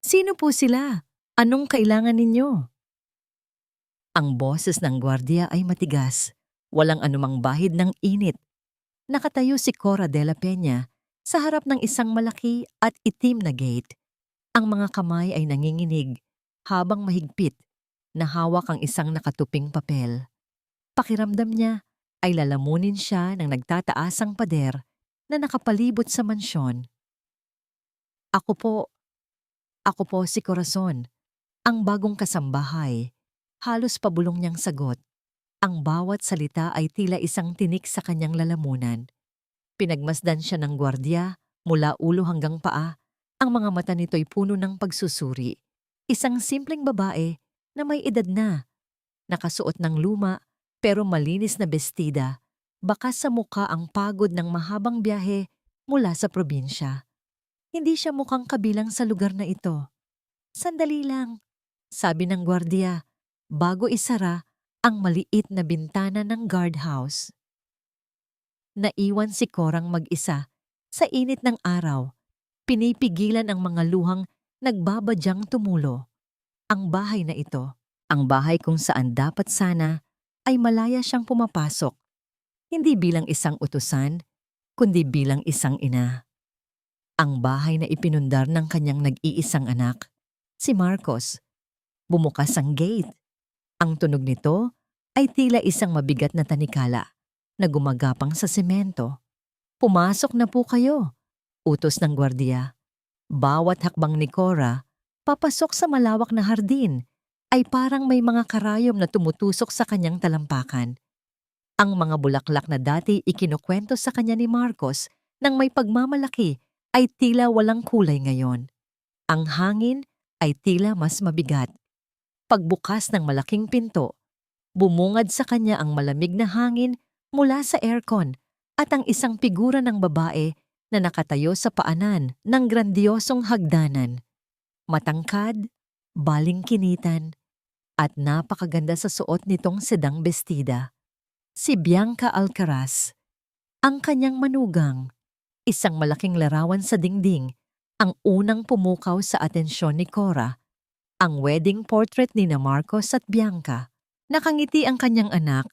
Sino po sila? Anong kailangan ninyo? Ang boses ng gwardiya ay matigas. Walang anumang bahid ng init. Nakatayo si Cora de la Peña sa harap ng isang malaki at itim na gate. Ang mga kamay ay nanginginig habang mahigpit na hawak ang isang nakatuping papel. Pakiramdam niya ay lalamunin siya ng nagtataasang pader na nakapalibot sa mansyon. Ako po, ako po si Corazon, ang bagong kasambahay. Halos pabulong niyang sagot. Ang bawat salita ay tila isang tinik sa kanyang lalamunan. Pinagmasdan siya ng gwardiya mula ulo hanggang paa. Ang mga mata nito'y puno ng pagsusuri. Isang simpleng babae na may edad na, nakasuot ng luma pero malinis na bestida. Bakas sa muka ang pagod ng mahabang biyahe mula sa probinsya. Hindi siya mukhang kabilang sa lugar na ito. Sandali lang, sabi ng gwardiya, bago isara ang maliit na bintana ng guardhouse. Naiwan si Corang mag-isa sa init ng araw. Pinipigilan ang mga luhang nagbabadyang tumulo. Ang bahay na ito, ang bahay kung saan dapat sana ay malaya siyang pumapasok. Hindi bilang isang utusan, kundi bilang isang ina. Ang bahay na ipinundar ng kanyang nag-iisang anak, si Marcos. Bumukas ang gate. Ang tunog nito ay tila isang mabigat na tanikala na gumagapang sa semento. Pumasok na po kayo, utos ng gwardiya. Bawat hakbang ni Cora, papasok sa malawak na hardin, ay parang may mga karayom na tumutusok sa kanyang talampakan. Ang mga bulaklak na dati ikinukwento sa kanya ni Marcos nang may pagmamalaki ay tila walang kulay ngayon. Ang hangin ay tila mas mabigat. Pagbukas ng malaking pinto, bumungad sa kanya ang malamig na hangin mula sa aircon at ang isang figura ng babae na nakatayo sa paanan ng grandiosong hagdanan. Matangkad, balingkinitan, at napakaganda sa suot nitong sedang bestida. Si Bianca Alcaraz. Ang kanyang manugang, isang malaking larawan sa dingding, ang unang pumukaw sa atensyon ni Cora. Ang wedding portrait ni Marcos at Bianca. Nakangiti ang kanyang anak.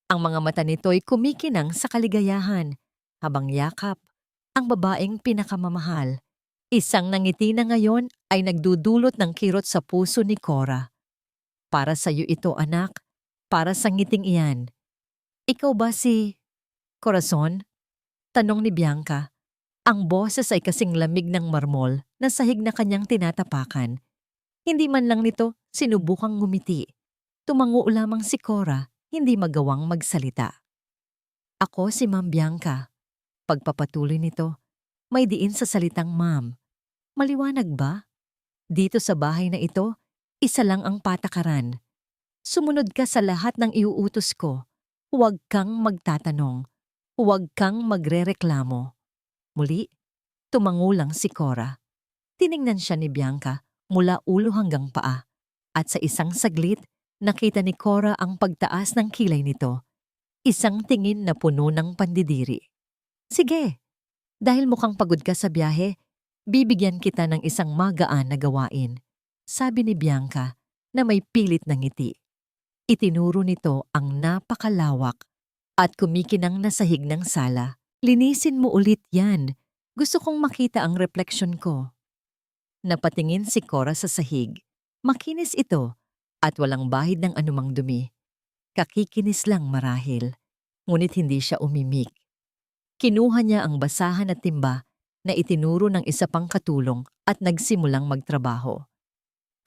Ang mga mata nito'y kumikinang sa kaligayahan, habang yakap ang babaeng pinakamamahal. Isang nangiti na ngayon ay nagdudulot ng kirot sa puso ni Cora. Para sa iyo ito, anak. Para sa ngiting iyan. Ikaw ba si Corazon? Tanong ni Bianca. Ang boses ay kasing lamig ng marmol na sahig na kanyang tinatapakan. Hindi man lang nito sinubukang ngumiti. Tumango lamang si Cora, hindi magawang magsalita. Ako si Ma'am Bianca. Pagpapatuloy nito, may diin sa salitang ma'am. Maliwanag ba? Dito sa bahay na ito, isa lang ang patakaran. Sumunod ka sa lahat ng iuutos ko. Huwag kang magtatanong. Huwag kang magrereklamo. Muli, tumango lang si Cora. Tiningnan siya ni Bianca mula ulo hanggang paa. At sa isang saglit, nakita ni Cora ang pagtaas ng kilay nito. Isang tingin na puno ng pandidiri. Sige, dahil mukhang pagod ka sa biyahe, bibigyan kita ng isang magaan na gawain, sabi ni Bianca na may pilit na ngiti. Itinuro nito ang napakalawak at kumikinang na sahig ng sala. Linisin mo ulit yan. Gusto kong makita ang refleksyon ko. Napatingin si Cora sa sahig. Makinis ito at walang bahid ng anumang dumi. Kakikinis lang marahil, ngunit hindi siya umimik. Kinuha niya ang basahan at timba na itinuro ng isa pang katulong at nagsimulang magtrabaho.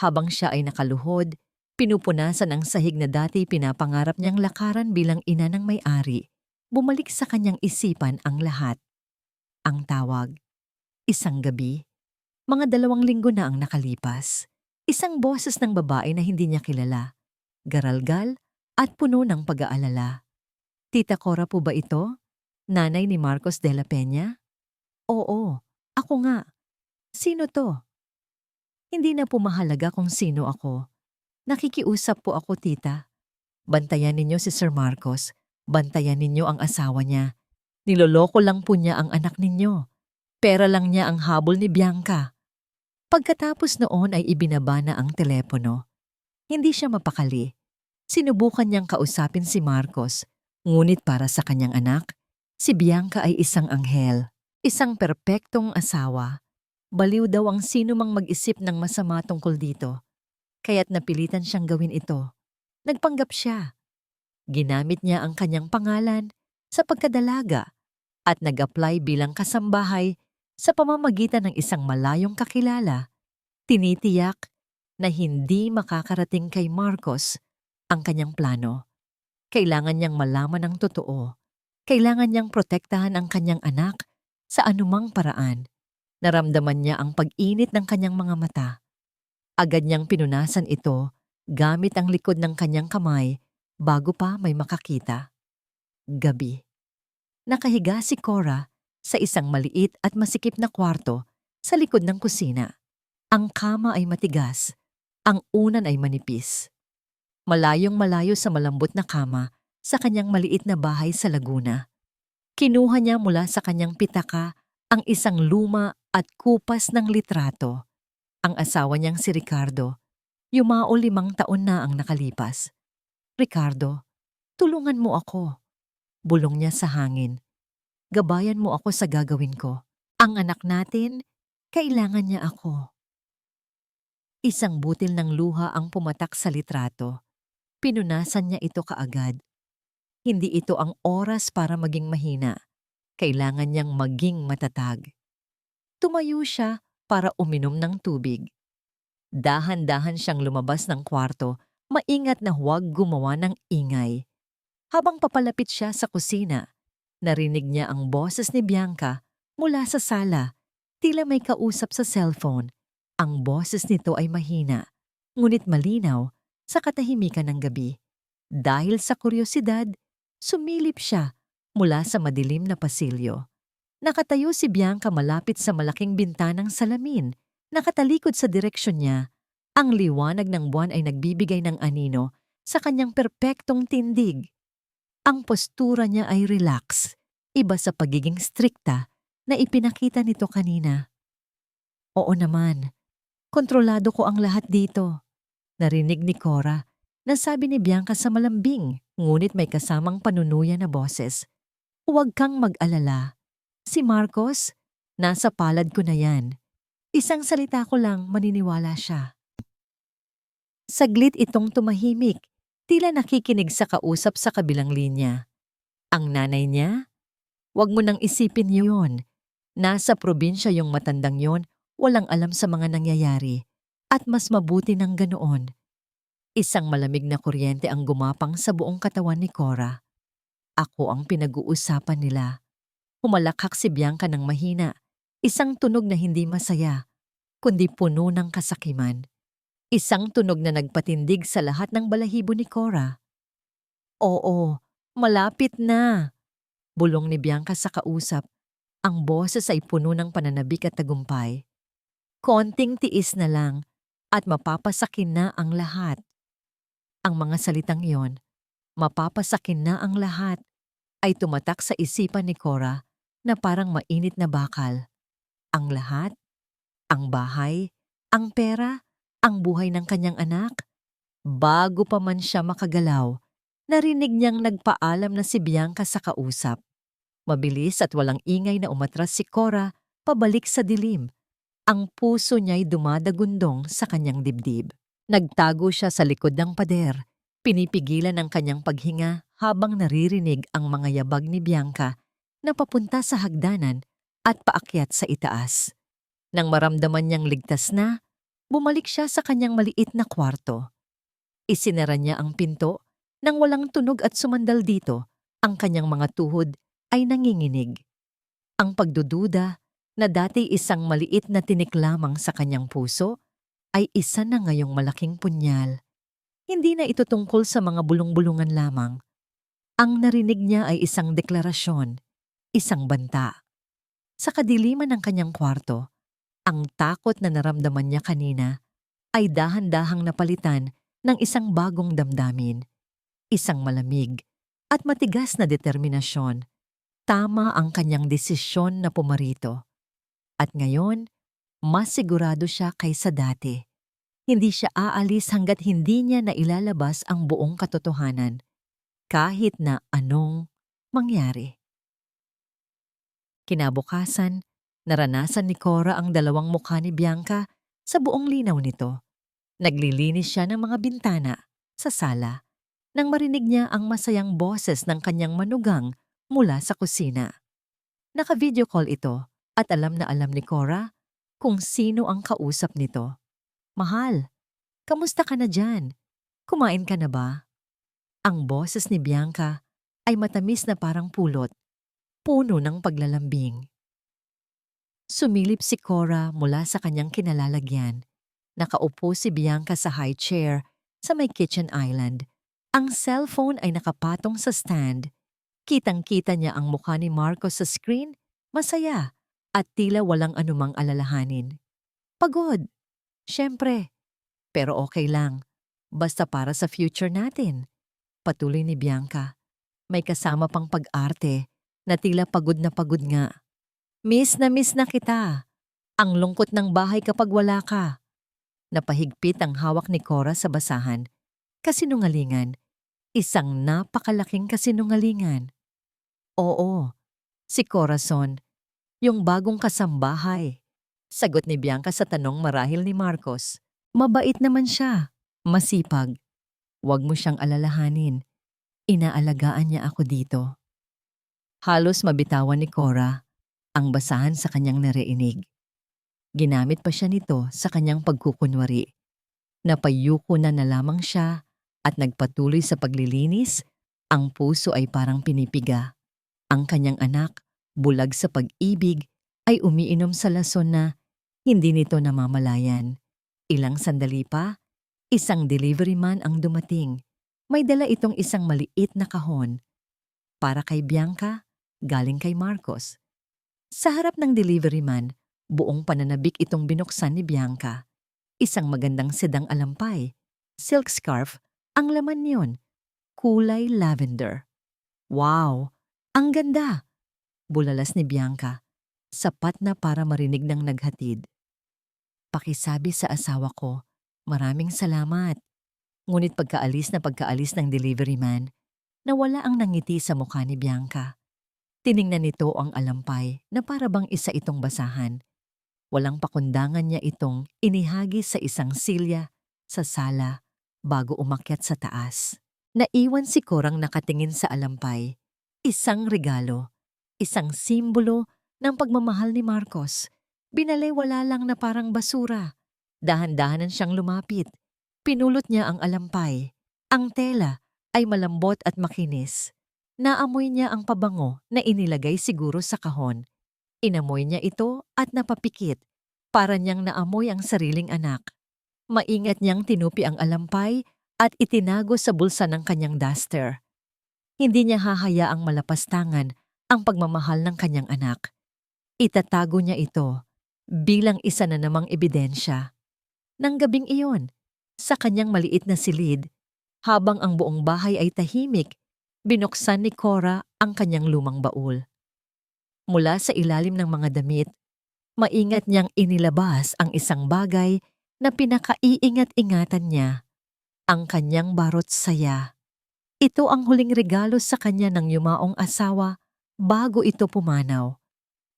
Habang siya ay nakaluhod, pinupunasan ang sahig na dati pinapangarap niyang lakaran bilang ina ng may-ari. Bumalik sa kanyang isipan ang lahat. Ang tawag. Isang gabi. Mga 2 linggo na ang nakalipas. Isang boses ng babae na hindi niya kilala. Garalgal at puno ng pag-aalala. Tita Cora po ba ito? Nanay ni Marcos de la Peña? Oo, ako nga. Sino to? Hindi na po mahalaga kung sino ako. Nakikiusap po ako, tita. Bantayan ninyo si Sir Marcos. Bantayan ninyo ang asawa niya. Niloloko lang po niya ang anak ninyo. Pera lang niya ang habol ni Bianca. Pagkatapos noon ay ibinaba na ang telepono. Hindi siya mapakali. Sinubukan niyang kausapin si Marcos, ngunit para sa kanyang anak, si Bianca ay isang anghel, isang perpektong asawa. Baliw daw ang sino mang mag-isip ng masama tungkol dito, kaya't napilitan siyang gawin ito. Nagpanggap siya. Ginamit niya ang kanyang pangalan sa pagkadalaga at nag-apply bilang kasambahay sa pamamagitan ng isang malayong kakilala. Tinitiyak na hindi makakarating kay Marcos ang kanyang plano. Kailangan niyang malaman ang totoo. Kailangan niyang protektahan ang kanyang anak sa anumang paraan. Naramdaman niya ang pag-init ng kanyang mga mata. Agad niyang pinunasan ito gamit ang likod ng kanyang kamay bago pa may makakita. Gabi. Nakahiga si Cora sa isang maliit at masikip na kwarto sa likod ng kusina. Ang kama ay matigas, ang unan ay manipis. Malayong malayo sa malambot na kama sa kanyang maliit na bahay sa Laguna. Kinuha niya mula sa kanyang pitaka ang isang luma at kupas ng litrato. Ang asawa niyang si Ricardo, yumao 5 taon na ang nakalipas. Ricardo, tulungan mo ako. Bulong niya sa hangin. Gabayan mo ako sa gagawin ko. Ang anak natin, kailangan niya ako. Isang butil ng luha ang pumatak sa litrato. Pinunasan niya ito kaagad. Hindi ito ang oras para maging mahina. Kailangan niyang maging matatag. Tumayo siya para uminom ng tubig. Dahan-dahan siyang lumabas ng kwarto, maingat na huwag gumawa ng ingay. Habang papalapit siya sa kusina, narinig niya ang boses ni Bianca mula sa sala. Tila may kausap sa cellphone. Ang boses nito ay mahina, ngunit malinaw sa katahimikan ng gabi. Dahil sa kuryosidad, sumilip siya mula sa madilim na pasilyo. Nakatayo si Bianca malapit sa malaking bintanang salamin. Nakatalikod sa direksyon niya. Ang liwanag ng buwan ay nagbibigay ng anino sa kanyang perpektong tindig. Ang postura niya ay relax, iba sa pagiging strikta na ipinakita nito kanina. Oo naman, kontrolado ko ang lahat dito. Narinig ni Cora na sabi ni Bianca sa malambing, ngunit may kasamang panunuya na boses. Huwag kang mag-alala. Si Marcos, nasa palad ko na yan. Isang salita ko lang maniniwala siya. Saglit itong tumahimik, tila nakikinig sa kausap sa kabilang linya. Ang nanay niya? Huwag mo nang isipin yun. Nasa probinsya yung matandang yon, walang alam sa mga nangyayari. At mas mabuti ng ganoon. Isang malamig na kuryente ang gumapang sa buong katawan ni Cora. Ako ang pinag-uusapan nila. Humalakhak si Bianca ng mahina, isang tunog na hindi masaya, kundi puno ng kasakiman. Isang tunog na nagpatindig sa lahat ng balahibo ni Cora. Oo, malapit na. Bulong ni Bianca sa kausap. Ang boses ay puno ng pananabik at tagumpay. Konting tiis na lang at mapapasakin na ang lahat. Ang mga salitang iyon, mapapasakin na ang lahat, ay tumatak sa isipan ni Cora na parang mainit na bakal. Ang lahat, ang bahay, ang pera, ang buhay ng kanyang anak. Bago pa man siya makagalaw, narinig niyang nagpaalam na si Bianca sa kausap. Mabilis at walang ingay na umatras si Cora pabalik sa dilim. Ang puso niya'y dumadagundong sa kanyang dibdib. Nagtago siya sa likod ng pader, pinipigilan ang kanyang paghinga habang naririnig ang mga yabag ni Bianca na papunta sa hagdanan at paakyat sa itaas. Nang maramdaman niyang ligtas na, bumalik siya sa kanyang maliit na kwarto. Isinara niya ang pinto nang walang tunog at sumandal dito. Ang kanyang mga tuhod ay nanginginig. Ang pagdududa na dati isang maliit na tinik lamang sa kanyang puso ay isa na ngayong malaking punyal. Hindi na ito tungkol sa mga bulong-bulungan lamang. Ang narinig niya ay isang deklarasyon, isang banta. Sa kadiliman ng kanyang kwarto, ang takot na naramdaman niya kanina ay dahan-dahang napalitan ng isang bagong damdamin, isang malamig at matigas na determinasyon. Tama ang kanyang desisyon na pumarito. At ngayon, Mas sigurado siya kaysa dati. Hindi siya aalis hanggat hindi niya nailalabas ang buong katotohanan, kahit na anong mangyari. Kinabukasan, naranasan ni Cora ang dalawang mukha ni Bianca sa buong linaw nito. Naglilinis siya ng mga bintana sa sala nang marinig niya ang masayang boses ng kanyang manugang mula sa kusina. Naka-video call ito at alam na alam ni Cora kung sino ang kausap nito. "Mahal, kamusta ka na dyan? Kumain ka na ba?" Ang boses ni Bianca ay matamis na parang pulot, puno ng paglalambing. Sumilip si Cora mula sa kanyang kinalalagyan. Nakaupo si Bianca sa high chair sa may kitchen island. Ang cellphone ay nakapatong sa stand. Kitang-kita niya ang mukha ni Marcos sa screen, masaya at tila walang anumang alalahanin. Pagod, syempre, pero okay lang. Basta para sa future natin. Patuloy ni Bianca. May kasama pang pag-arte na tila pagod na pagod nga. Miss na kita. Ang lungkot ng bahay kapag wala ka. Napahigpit ang hawak ni Cora sa basahan. Kasinungalingan. Isang napakalaking kasinungalingan. Oo, si Corazon, yung bagong kasambahay. Sagot ni Bianca sa tanong marahil ni Marcos. Mabait naman siya. Masipag. Huwag mo siyang alalahanin. Inaalagaan niya ako dito. Halos mabitawan ni Cora ang basahan sa kanyang narinig. Ginamit pa siya nito sa kanyang pagkukunwari. Napayuko na lamang siya at nagpatuloy sa paglilinis, ang puso ay parang pinipiga. Ang kanyang anak, bulag sa pag-ibig, ay umiinom sa lason na hindi nito namamalayan. Ilang sandali pa, isang delivery man ang dumating. May dala itong isang maliit na kahon. Para kay Bianca, galing kay Marcos. Sa harap ng delivery man, buong pananabik itong binuksan ni Bianca. Isang magandang sedang alampay. Silk scarf, ang laman niyon. Kulay lavender. Wow! Ang ganda! Bulalas ni Bianca. Sapat na para marinig ng naghatid. Pakisabi sa asawa ko, maraming salamat. Ngunit pagkaalis ng delivery man, nawala ang nangiti sa mukha ni Bianca. Tiningnan nito ang alampay na para bang isa itong basahan. Walang pakundangan niya itong inihagi sa isang silya sa sala bago umakyat sa taas. Naiwan si Corang nakatingin sa alampay. Isang regalo, isang simbolo ng pagmamahal ni Marcos. Binalewala lang na parang basura. Dahan-dahanan siyang lumapit. Pinulot niya ang alampay. Ang tela ay malambot at makinis. Naamoy niya ang pabango na inilagay siguro sa kahon. Inamoy niya ito at napapikit. Para niyang naamoy ang sariling anak. Maingat niyang tinupi ang alampay at itinago sa bulsa ng kanyang duster. Hindi niya hahayaang malapastangan ang pagmamahal ng kanyang anak. Itatago niya ito bilang isa na namang ebidensya. Nang gabing iyon, sa kanyang maliit na silid, habang ang buong bahay ay tahimik, binuksan ni Cora ang kanyang lumang baul. Mula sa ilalim ng mga damit, maingat niyang inilabas ang isang bagay na pinakaiingat-ingatan niya, ang kanyang barot saya. Ito ang huling regalo sa kanya ng yumaong asawa bago ito pumanaw.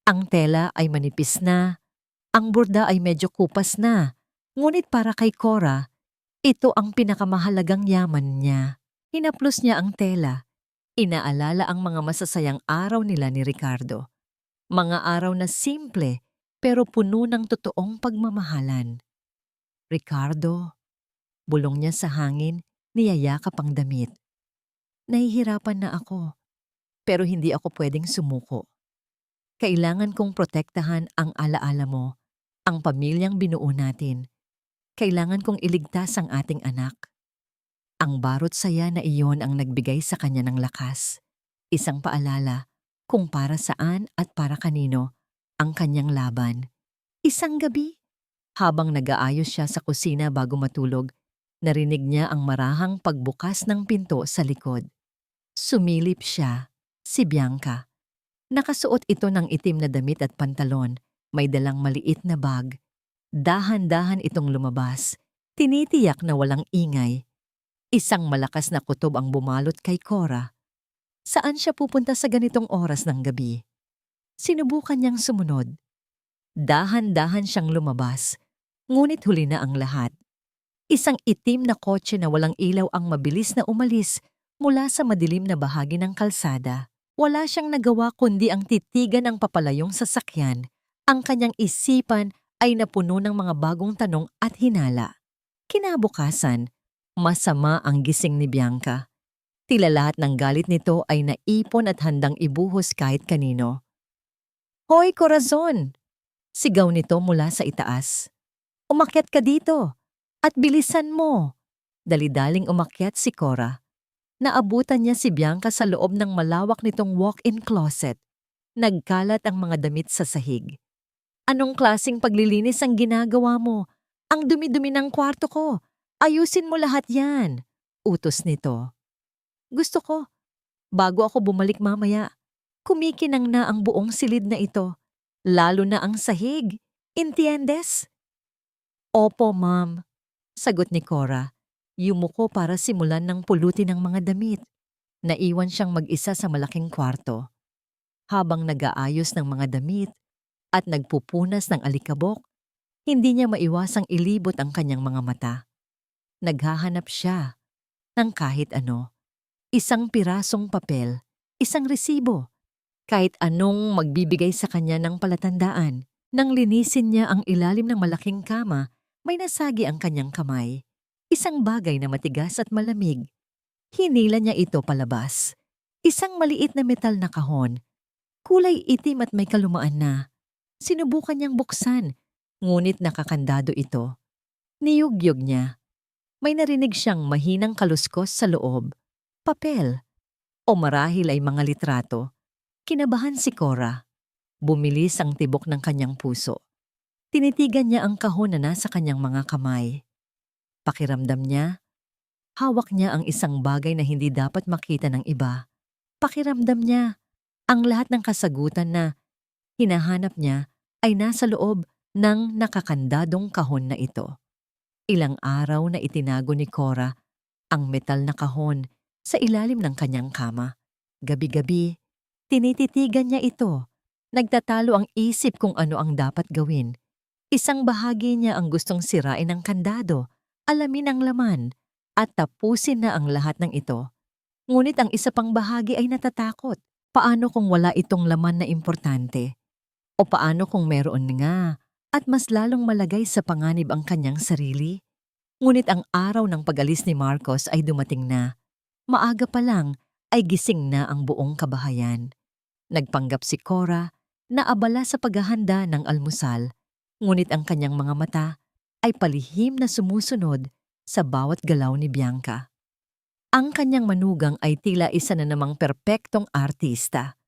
Ang tela ay manipis na, ang burda ay medyo kupas na, ngunit para kay Cora, ito ang pinakamahalagang yaman niya. Hinaplos niya ang tela. Inaalala ang mga masasayang araw nila ni Ricardo. Mga araw na simple pero puno ng totoong pagmamahalan. Ricardo, bulong niya sa hangin, niyayakap ang damit. Nahihirapan na ako, pero hindi ako pwedeng sumuko. Kailangan kong protektahan ang alaala mo, ang pamilyang binuo natin. Kailangan kong iligtas ang ating anak. Ang barot saya na iyon ang nagbigay sa kanya ng lakas. Isang paalala kung para saan at para kanino ang kanyang laban. Isang gabi, habang nag-aayos siya sa kusina bago matulog, narinig niya ang marahang pagbukas ng pinto sa likod. Sumilip siya, si Bianca. Nakasuot ito ng itim na damit at pantalon, may dalang maliit na bag. Dahan-dahan itong lumabas. Tinitiyak na walang ingay. Isang malakas na kutob ang bumalot kay Cora. Saan siya pupunta sa ganitong oras ng gabi? Sinubukan niyang sumunod. Dahan-dahan siyang lumabas, ngunit huli na ang lahat. Isang itim na kotse na walang ilaw ang mabilis na umalis mula sa madilim na bahagi ng kalsada. Wala siyang nagawa kundi ang titigan ng papalayong sasakyan. Ang kanyang isipan ay napuno ng mga bagong tanong at hinala. Kinabukasan, masama ang gising ni Bianca. Tila lahat ng galit nito ay naipon at handang ibuhos kahit kanino. "Hoy, Corazon!" Sigaw nito mula sa itaas. "Umakyat ka dito! At bilisan mo!" Dali-daling umakyat si Cora. Naabutan niya si Bianca sa loob ng malawak nitong walk-in closet. Nagkalat ang mga damit sa sahig. "Anong klaseng paglilinis ang ginagawa mo? Ang dumi-dumi ng kwarto ko. Ayusin mo lahat yan," utos nito. "Gusto ko, bago ako bumalik mamaya, kumikinang na ang buong silid na ito. Lalo na ang sahig. Entiendes?" "Opo, ma'am," sagot ni Cora. Yumuko para simulan ng pulutin ng mga damit. Naiwan siyang mag-isa sa malaking kwarto. Habang nag-aayos ng mga damit at nagpupunas ng alikabok, hindi niya maiwasang ilibot ang kanyang mga mata. Naghahanap siya ng kahit ano. Isang pirasong papel, isang resibo, kahit anong magbibigay sa kanya ng palatandaan. Nang linisin niya ang ilalim ng malaking kama, may nasagi ang kanyang kamay. Isang bagay na matigas at malamig. Hinila niya ito palabas. Isang maliit na metal na kahon. Kulay itim at may kalumaan na. Sinubukan niyang buksan, ngunit nakakandado ito. Niyugyog niya. May narinig siyang mahinang kaluskos sa loob. Papel. O marahil ay mga litrato. Kinabahan si Cora. Bumilis ang tibok ng kanyang puso. Tinitigan niya ang kahon na nasa kanyang mga kamay. Pakiramdam niya, hawak niya ang isang bagay na hindi dapat makita ng iba. Pakiramdam niya, ang lahat ng kasagutan na hinahanap niya ay nasa loob ng nakakandadong kahon na ito. Ilang araw na itinago ni Cora ang metal na kahon sa ilalim ng kanyang kama. Gabi-gabi, tinititigan niya ito. Nagtatalo ang isip kung ano ang dapat gawin. Isang bahagi niya ang gustong sirain ng kandado, alamin ang laman, at tapusin na ang lahat ng ito. Ngunit ang isa pang bahagi ay natatakot. Paano kung wala itong laman na importante? O paano kung meron nga at mas lalong malagay sa panganib ang kanyang sarili? Ngunit ang araw ng pag-alis ni Marcos ay dumating na. Maaga pa lang ay gising na ang buong kabahayan. Nagpanggap si Cora na abala sa paghahanda ng almusal, ngunit ang kanyang mga mata ay palihim na sumusunod sa bawat galaw ni Bianca. Ang kanyang manugang ay tila isa na namang perpektong artista.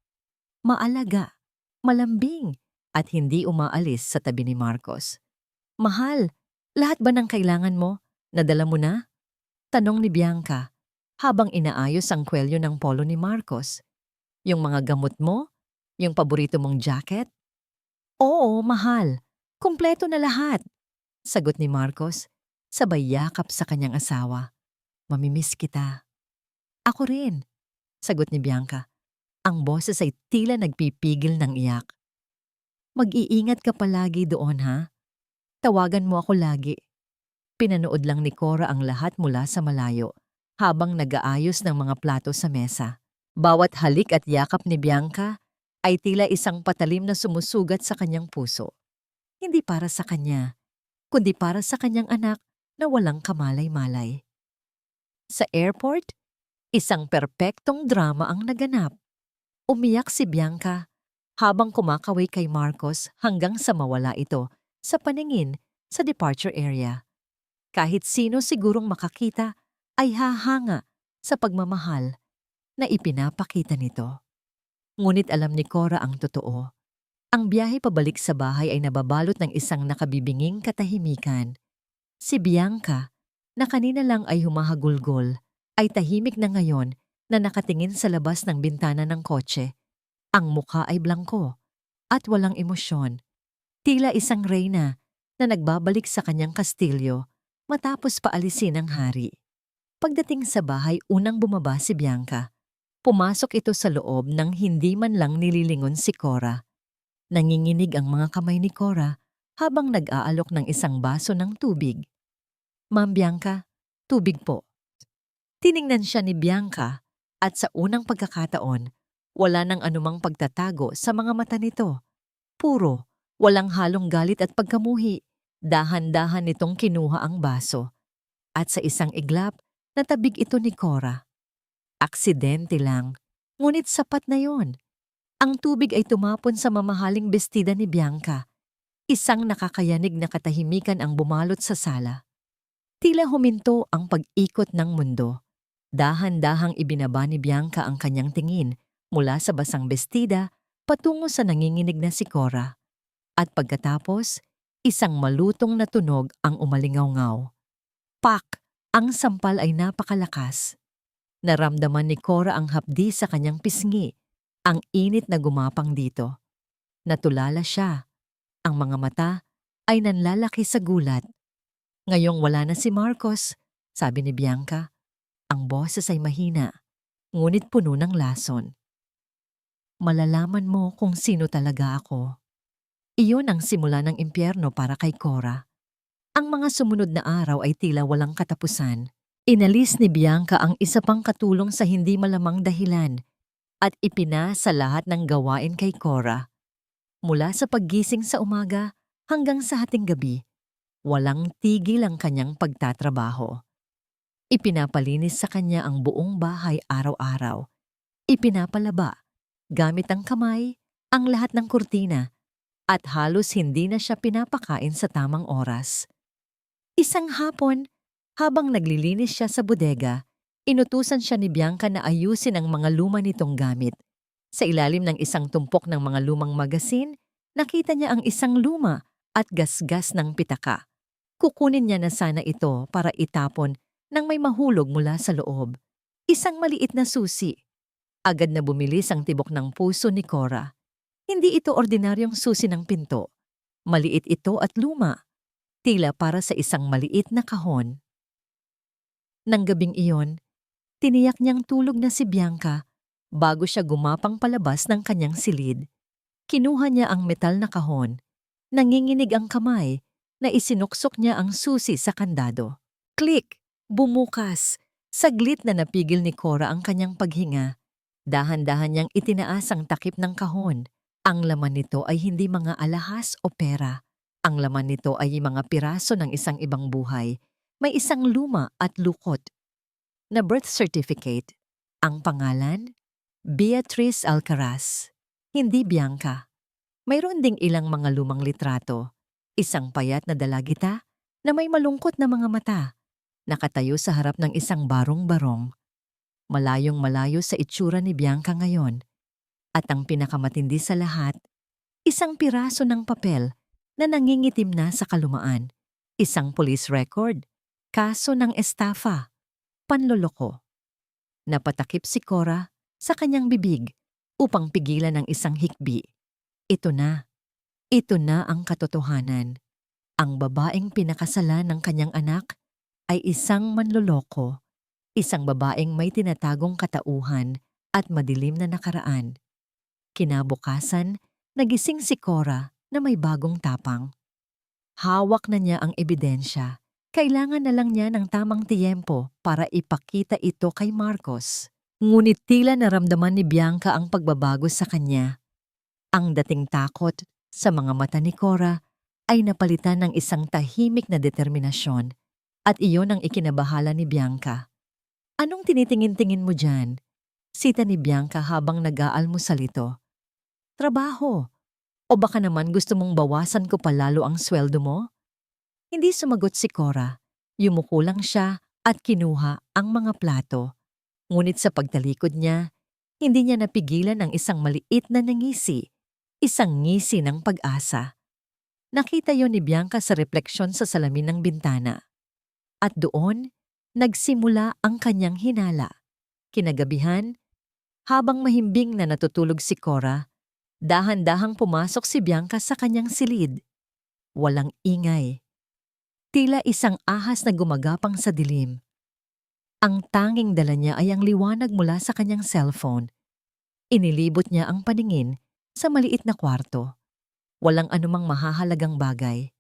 Maalaga, malambing, at hindi umaalis sa tabi ni Marcos. "Mahal, lahat ba ng kailangan mo? Nadala mo na?" Tanong ni Bianca habang inaayos ang kwelyo ng polo ni Marcos. "Yung mga gamot mo? Yung paborito mong jacket?" "Oo, mahal. Kumpleto na lahat," sagot ni Marcos, sabay yakap sa kanyang asawa. "Mamimiss kita." "Ako rin," sagot ni Bianca. Ang boses ay tila nagpipigil ng iyak. "Mag-iingat ka palagi doon, ha? Tawagan mo ako lagi." Pinanood lang ni Cora ang lahat mula sa malayo, habang nag-aayos ng mga plato sa mesa. Bawat halik at yakap ni Bianca ay tila isang patalim na sumusugat sa kanyang puso. Hindi para sa kanya, kundi para sa kanyang anak na walang kamalay-malay. Sa airport, isang perpektong drama ang naganap. Umiyak si Bianca habang kumakaway kay Marcos hanggang sa mawala ito sa paningin sa departure area. Kahit sino sigurong makakita ay hahanga sa pagmamahal na ipinapakita nito. Ngunit alam ni Cora ang totoo. Ang biyahe pabalik sa bahay ay nababalot ng isang nakabibinging katahimikan. Si Bianca, na kanina lang ay humahagulgol, ay tahimik na ngayon na nakatingin sa labas ng bintana ng kotse. Ang mukha ay blangko at walang emosyon. Tila isang reyna na nagbabalik sa kanyang kastilyo matapos paalisin ang hari. Pagdating sa bahay, unang bumaba si Bianca. Pumasok ito sa loob nang hindi man lang nililingon si Cora. Nanginginig ang mga kamay ni Cora habang nag-aalok ng isang baso ng tubig. "Ma'am Bianca, tubig po." Tiningnan siya ni Bianca at sa unang pagkakataon, wala nang anumang pagtatago sa mga mata nito. Puro, walang halong galit at pagkamuhi. Dahan-dahan nitong kinuha ang baso. At sa isang iglap, natabig ito ni Cora. Aksidente lang, ngunit sapat na yon. Ang tubig ay tumapon sa mamahaling bestida ni Bianca. Isang nakakayanig na katahimikan ang bumalot sa sala. Tila huminto ang pag-ikot ng mundo. Dahan-dahang ibinaba ni Bianca ang kanyang tingin mula sa basang bestida patungo sa nanginginig na si Cora. At pagkatapos, isang malutong na tunog ang umalingaw-ngaw. Pak! Ang sampal ay napakalakas. Naramdaman ni Cora ang hapdi sa kanyang pisngi, ang init na gumapang dito. Natulala siya. Ang mga mata ay nanlalaki sa gulat. "Ngayong wala na si Marcos," sabi ni Bianca. Ang boses ay mahina, ngunit puno ng lason. "Malalaman mo kung sino talaga ako." Iyon ang simula ng impyerno para kay Cora. Ang mga sumunod na araw ay tila walang katapusan. Inalis ni Bianca ang isa pang katulong sa hindi malamang dahilan at ipinasa lahat ng gawain kay Cora. Mula sa paggising sa umaga hanggang sa hating gabi, walang tigil ang kanyang pagtatrabaho. Ipinapalinis sa kanya ang buong bahay araw-araw. Ipinapalaba, gamit ang kamay, ang lahat ng kurtina at halos hindi na siya pinapakain sa tamang oras. Isang hapon, habang naglilinis siya sa bodega, inutusan siya ni Bianca na ayusin ang mga luma nitong gamit. Sa ilalim ng isang tumpok ng mga lumang magasin, nakita niya ang isang luma at gasgas ng pitaka. Kukunin niya na sana ito para itapon nang may mahulog mula sa loob. Isang maliit na susi. Agad na bumilis ang tibok ng puso ni Cora. Hindi ito ordinaryong susi ng pinto. Maliit ito at luma. Tila para sa isang maliit na kahon. Nang gabing iyon, tiniyak niyang tulog na si Bianca bago siya gumapang palabas ng kanyang silid. Kinuha niya ang metal na kahon. Nanginginig ang kamay na isinuksok niya ang susi sa kandado. Click! Bumukas. Saglit na napigil ni Cora ang kanyang paghinga. Dahan-dahan niyang itinaas ang takip ng kahon. Ang laman nito ay hindi mga alahas o pera. Ang laman nito ay mga piraso ng isang ibang buhay. May isang luma at lukot na birth certificate. Ang pangalan, Beatrice Alcaraz. Hindi Bianca. Mayroon ding ilang mga lumang litrato. Isang payat na dalagita na may malungkot na mga mata. Nakatayo sa harap ng isang barong-barong. Malayong malayo sa itsura ni Bianca ngayon. At ang pinakamatindi sa lahat, isang piraso ng papel na nangingitim na sa kalumaan. Isang police record. Kaso ng estafa, panloloko. Napatakip si Cora sa kanyang bibig upang pigilan ang isang hikbi. Ito na ang katotohanan. Ang babaeng pinakasalan ng kanyang anak ay isang manloloko, isang babaeng may tinatagong katauhan at madilim na nakaraan. Kinabukasan, nagising si Cora na may bagong tapang. Hawak na niya ang ebidensya. Kailangan na lang niya ng tamang tiyempo para ipakita ito kay Marcos. Ngunit tila naramdaman ni Bianca ang pagbabago sa kanya. Ang dating takot sa mga mata ni Cora ay napalitan ng isang tahimik na determinasyon at iyon ang ikinabahala ni Bianca. "Anong tinitingin-tingin mo dyan?" Sita ni Bianca habang nag-aalmusal ito. "Trabaho. O baka naman gusto mong bawasan ko pa lalo ang sweldo mo?" Hindi sumagot si Cora. Yumuko lang siya at kinuha ang mga plato. Ngunit sa pagtalikod niya, hindi niya napigilan ang isang maliit na ngisi, isang ngisi ng pag-asa. Nakita yon ni Bianca sa refleksyon sa salamin ng bintana. At doon, nagsimula ang kanyang hinala. Kinagabihan, habang mahimbing na natutulog si Cora, dahan-dahang pumasok si Bianca sa kanyang silid. walang ingay. Tila isang ahas na gumagapang sa dilim. Ang tanging dala niya ay ang liwanag mula sa kanyang cellphone. Inilibot niya ang paningin sa maliit na kwarto. Walang anumang mahahalagang bagay.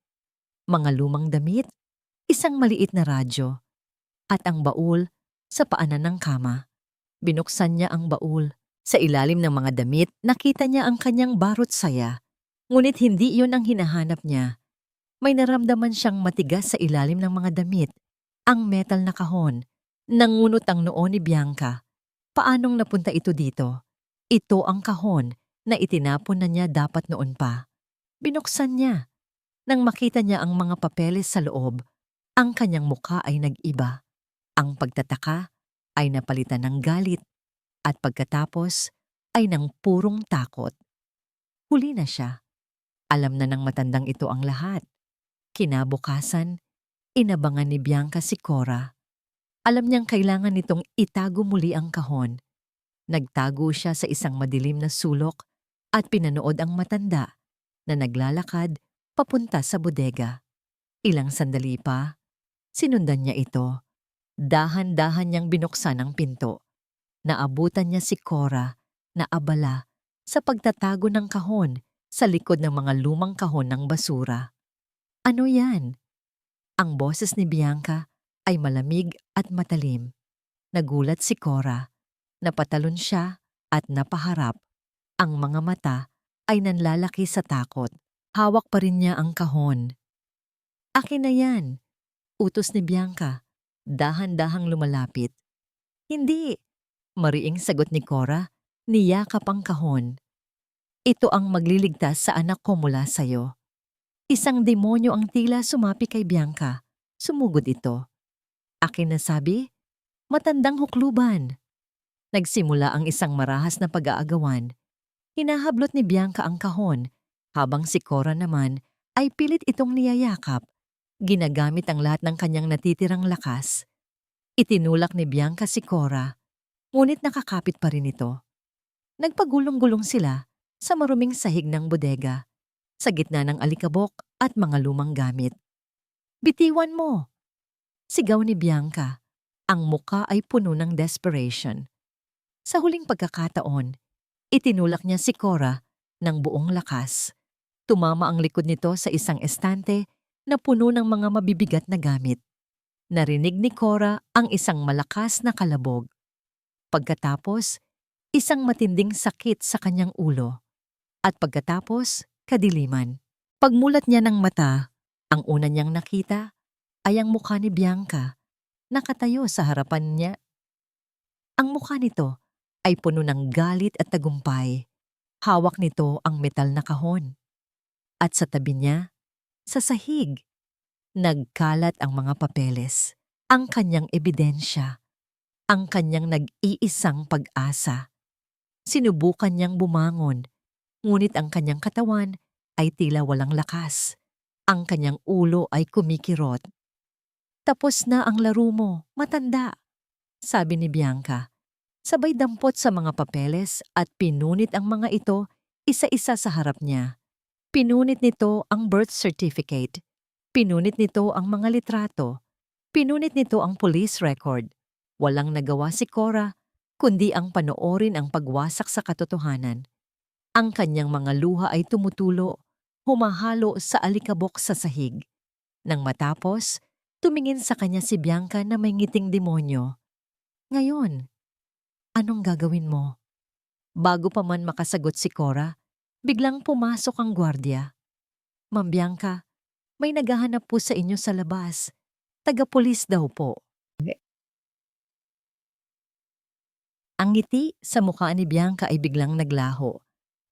Mga lumang damit, isang maliit na radyo, at ang baul sa paanan ng kama. Binuksan niya ang baul. Sa ilalim ng mga damit, nakita niya ang kanyang barot saya. Ngunit hindi iyon ang hinahanap niya. May naramdaman siyang matigas sa ilalim ng mga damit. Ang metal na kahon. Nangunot ang noo ni Bianca. Paanong napunta ito dito? Ito ang kahon na itinapon na niya dapat noon pa. Binuksan niya. Nang makita niya ang mga papeles sa loob, ang kanyang mukha ay nag-iba. Ang pagtataka ay napalitan ng galit at pagkatapos ay ng purong takot. Huli na siya. Alam na ng matandang ito ang lahat. Kinabukasan, inabangan ni Bianca si Cora. Alam niyang kailangan nitong itago muli ang kahon. Nagtago siya sa isang madilim na sulok at pinanood ang matanda na naglalakad papunta sa bodega. Ilang sandali pa, sinundan niya ito. Dahan-dahan niyang binuksan ang pinto. Naabutan niya si Cora na abala sa pagtatago ng kahon sa likod ng mga lumang kahon ng basura. Ano yan? Ang boses ni Bianca ay malamig at matalim. Nagulat si Cora. Napatalon siya at napaharap. Ang mga mata ay nanlalaki sa takot. Hawak pa rin niya ang kahon. Akin na yan, utos ni Bianca. Dahan-dahang lumalapit. Hindi, mariing sagot ni Cora, niyakap ang kahon. Ito ang magliligtas sa anak ko mula sa'yo. Isang demonyo ang tila sumapi kay Bianca. Sumugod ito. Akin na sabi, matandang hukluban. Nagsimula ang isang marahas na pag-aagawan. Hinahablot ni Bianca ang kahon, habang si Cora naman ay pilit itong niyayakap. Ginagamit ang lahat ng kanyang natitirang lakas. Itinulak ni Bianca si Cora, ngunit nakakapit pa rin ito. Nagpagulong-gulong sila sa maruming sahig ng bodega, sa gitna ng alikabok at mga lumang gamit. Bitiwan mo! Sigaw ni Bianca. Ang muka ay puno ng desperation. Sa huling pagkakataon, itinulak niya si Cora ng buong lakas. Tumama ang likod nito sa isang estante na puno ng mga mabibigat na gamit. Narinig ni Cora ang isang malakas na kalabog. Pagkatapos, isang matinding sakit sa kanyang ulo. At pagkatapos, kadiliman. Pagmulat niya ng mata, ang una niyang nakita ay ang mukha ni Bianca, nakatayo sa harapan niya. Ang mukha nito ay puno ng galit at tagumpay. Hawak nito ang metal na kahon. At sa tabi niya, sa sahig, nagkalat ang mga papeles, ang kanyang ebidensya, ang kanyang nag-iisang pag-asa. Sinubukan niyang bumangon, ngunit ang kanyang katawan ay tila walang lakas. Ang kanyang ulo ay kumikirot. Tapos na ang laro mo, matanda, sabi ni Bianca. Sabay dampot sa mga papeles at pinunit ang mga ito isa-isa sa harap niya. Pinunit nito ang birth certificate. Pinunit nito ang mga litrato. Pinunit nito ang police record. Walang nagawa si Cora, kundi ang panoorin ang pagwasak sa katotohanan. Ang kanyang mga luha ay tumutulo, humahalo sa alikabok sa sahig. Nang matapos, tumingin sa kanya si Bianca na may ngiting demonyo. Ngayon, anong gagawin mo? Bago pa man makasagot si Cora, biglang pumasok ang gwardiya. Ma'am Bianca, may naghahanap po sa inyo sa labas. Taga-pulis daw po. Ang ngiti sa mukha ni Bianca ay biglang naglaho.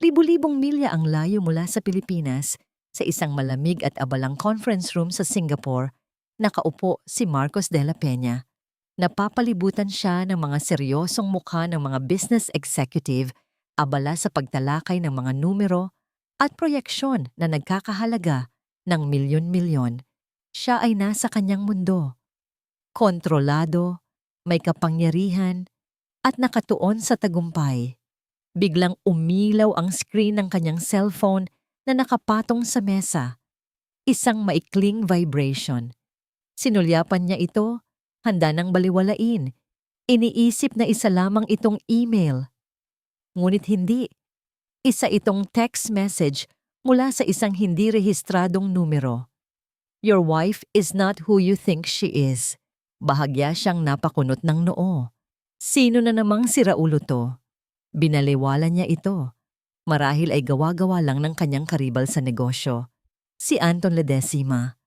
Libu-libong milya ang layo mula sa Pilipinas, sa isang malamig at abalang conference room sa Singapore, nakaupo si Marcos de la Peña. Napapalibutan siya ng mga seryosong mukha ng mga business executive, abala sa pagtalakay ng mga numero at proyeksyon na nagkakahalaga ng milyon-milyon. Siya ay nasa kanyang mundo. Kontrolado, may kapangyarihan, at nakatuon sa tagumpay. Biglang umilaw ang screen ng kanyang cellphone na nakapatong sa mesa. Isang maikling vibration. Sinulyapan niya ito, handa nang baliwalain. Iniisip na isa lamang itong email. Ngunit hindi. Isa itong text message mula sa isang hindi rehistradong numero. Your wife is not who you think she is. Bahagya siyang napakunot ng noo. Sino na namang siraulo to? Binaliwala niya ito. Marahil ay gawa-gawa lang ng kanyang karibal sa negosyo. Si Anton Ledesma.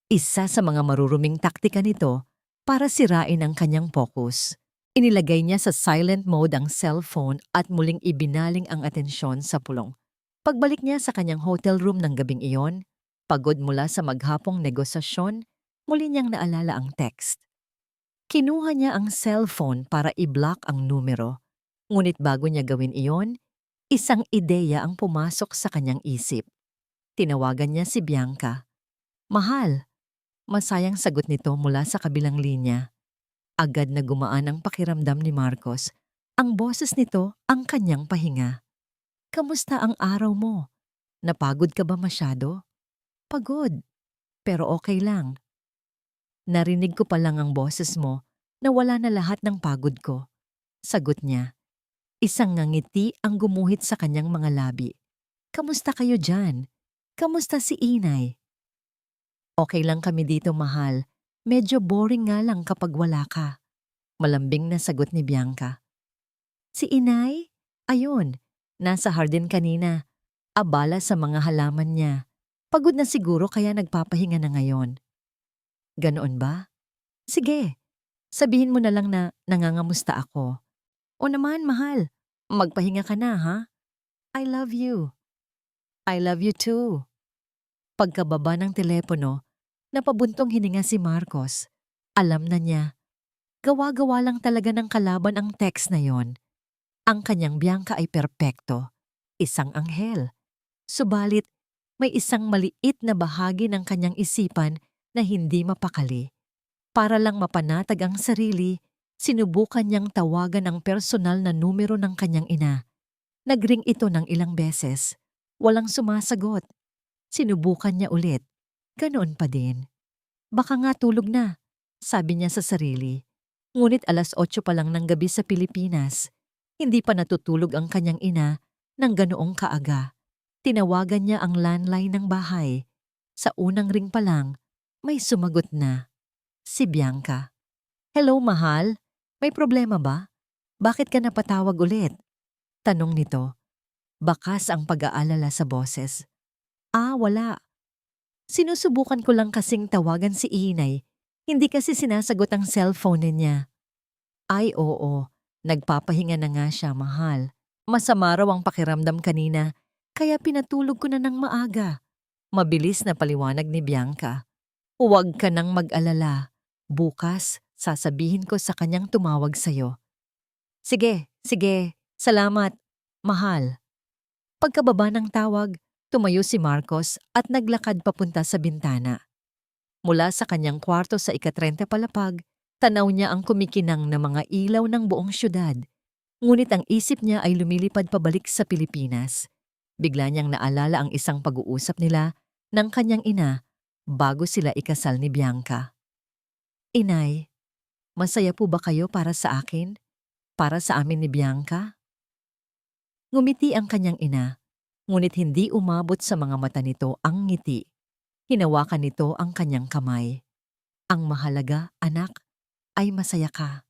Isa sa mga maruruming taktika nito para sirain ang kanyang focus. Inilagay niya sa silent mode ang cellphone at muling ibinaling ang atensyon sa pulong. Pagbalik niya sa kanyang hotel room ng gabing iyon, pagod mula sa maghapong negosasyon, muli niyang naalala ang text. Kinuha niya ang cellphone para i-block ang numero. Ngunit bago niya gawin iyon, isang ideya ang pumasok sa kanyang isip. Tinawagan niya si Bianca. Mahal. Masayang sagot nito mula sa kabilang linya. Agad na gumaan ang pakiramdam ni Marcos. Ang boses nito ang kanyang pahinga. Kamusta ang araw mo? Napagod ka ba masyado? Pagod, pero okay lang. Narinig ko pa lang ang boses mo na wala na lahat ng pagod ko. Sagot niya. Isang ngangiti ang gumuhit sa kanyang mga labi. Kamusta kayo dyan? Kamusta si Inay? Okay lang kami dito, mahal. Medyo boring nga lang kapag wala ka. Malambing na sagot ni Bianca. Si Inay? Ayun, nasa hardin kanina. Abala sa mga halaman niya. Pagod na siguro kaya nagpapahinga na ngayon. Ganoon ba? Sige, sabihin mo na lang na nangangamusta ako. O naman, mahal, magpahinga ka na, ha? I love you. I love you too. Pagkababa ng telepono, napabuntong hininga si Marcos. Alam na niya. Gawa-gawa lang talaga ng kalaban ang text na yon. Ang kanyang Bianca ay perpekto. Isang anghel. Subalit, may isang maliit na bahagi ng kanyang isipan na hindi mapakali. Para lang mapanatag ang sarili, sinubukan niyang tawagan ang personal na numero ng kanyang ina. Nagring ito ng ilang beses. Walang sumasagot. Sinubukan niya ulit. Ganoon pa din. Baka nga tulog na, sabi niya sa sarili. Ngunit 8:00 pa lang ng gabi sa Pilipinas. Hindi pa natutulog ang kanyang ina ng ganoong kaaga. Tinawagan niya ang landline ng bahay. Sa unang ring pa lang, may sumagot na. Si Bianca. Hello, mahal. May problema ba? Bakit ka napatawag ulit? Tanong nito. Bakas ang pag-aalala sa boses. Wala. Sinusubukan ko lang kasing tawagan si Inay. Hindi kasi sinasagot ang cellphone niya. Ay oo, nagpapahinga na nga siya, mahal. Masama raw ang pakiramdam kanina, kaya pinatulog ko na ng maaga. Mabilis na paliwanag ni Bianca. Huwag ka nang mag-alala. Bukas, sasabihin ko sa kanyang tumawag sa'yo. Sige, salamat, mahal. Pagkababa ng tawag, tumayo si Marcos at naglakad papunta sa bintana. Mula sa kanyang kwarto sa ika-30 palapag, tanaw niya ang kumikinang na mga ilaw ng buong syudad. Ngunit ang isip niya ay lumilipad pabalik sa Pilipinas. Bigla niyang naalala ang isang pag-uusap nila ng kanyang ina bago sila ikasal ni Bianca. Inay, masaya po ba kayo para sa akin? Para sa amin ni Bianca? Ngumiti ang kanyang ina, ngunit hindi umabot sa mga mata nito ang ngiti. Hinawakan nito ang kanyang kamay. Ang mahalaga, anak, ay masaya ka.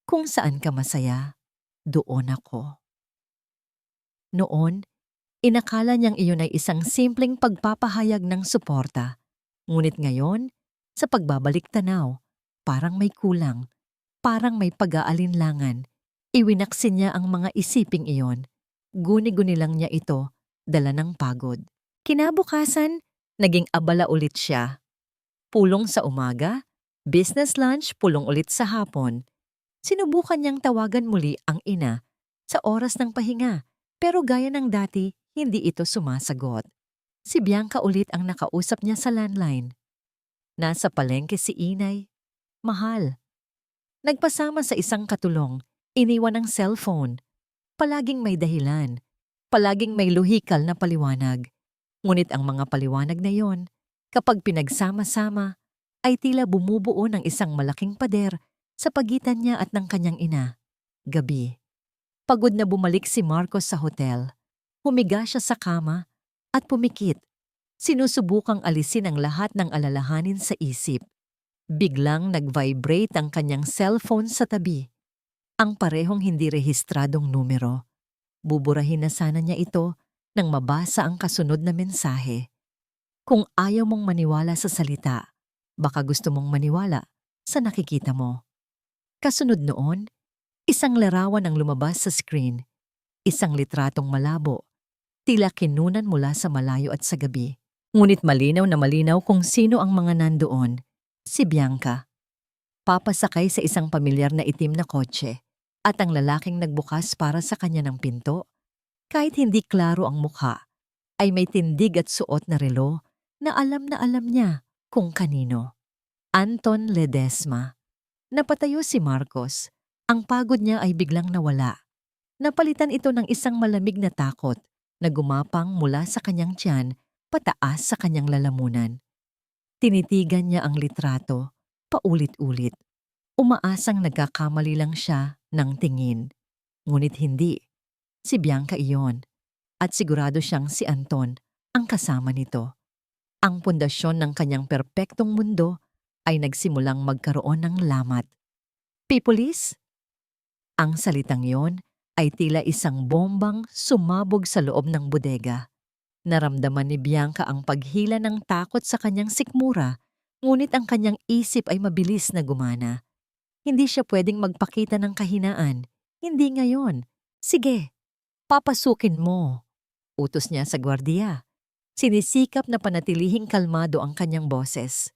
Kung saan ka masaya, doon ako. Noon, inakala niyang iyon ay isang simpleng pagpapahayag ng suporta. Ngunit ngayon, sa pagbabalik tanaw, parang may kulang, parang may pag-aalinlangan. Iwinaksin niya ang mga isiping iyon. Guni-guni lang niya ito, dala ng pagod. Kinabukasan, naging abala ulit siya. Pulong sa umaga, business lunch, pulong ulit sa hapon. Sinubukan niyang tawagan muli ang ina sa oras ng pahinga, pero gaya ng dati, hindi ito sumasagot. Si Bianca ulit ang nakausap niya sa landline. Nasa palengke si Inay. Mahal. Nagpasama sa isang katulong, iniwan ang cellphone. Palaging may dahilan. Palaging may lohikal na paliwanag. Ngunit ang mga paliwanag na yon, Kapag pinagsama-sama, ay tila bumubuo ng isang malaking pader sa pagitan niya at ng kanyang ina. Gabi. Pagod na bumalik si Marcos sa hotel. Humiga siya sa kama at pumikit. Sinusubukang alisin ang lahat ng alalahanin sa isip. Biglang nag-vibrate ang kanyang cellphone sa tabi. Ang parehong hindi rehistradong numero. Buburahin na sana niya ito nang mabasa ang kasunod na mensahe. Kung ayaw mong maniwala sa salita, baka gusto mong maniwala sa nakikita mo. Kasunod noon, isang larawan ang lumabas sa screen. Isang litratong malabo. Tila kinunan mula sa malayo at sa gabi. Ngunit malinaw na malinaw kung sino ang mga nandoon. Si Bianca. Papasakay sa isang pamilyar na itim na kotse at ang lalaking nagbukas para sa kanya ng pinto, kahit hindi klaro ang mukha, ay may tindig at suot na relo na alam niya kung kanino. Anton Ledesma. Napatayo si Marcos. Ang pagod niya ay biglang nawala. Napalitan ito ng isang malamig na takot na gumapang mula sa kanyang tiyan pataas sa kanyang lalamunan. Tinitigan niya ang litrato, paulit-ulit. Umaasang nagkakamali lang siya ng tingin. Ngunit hindi. Si Bianca iyon. At sigurado siyang si Anton ang kasama nito. Ang pundasyon ng kanyang perpektong mundo ay nagsimulang magkaroon ng lamat. Pipolis? Ang salitang yon ay tila isang bombang sumabog sa loob ng bodega. Naramdaman ni Bianca ang paghila ng takot sa kanyang sikmura, ngunit ang kanyang isip ay mabilis na gumana. Hindi siya pwedeng magpakita ng kahinaan. Hindi ngayon. Sige, papasukin mo. Utos niya sa gwardiya. Sinisikap na panatilihing kalmado ang kanyang boses.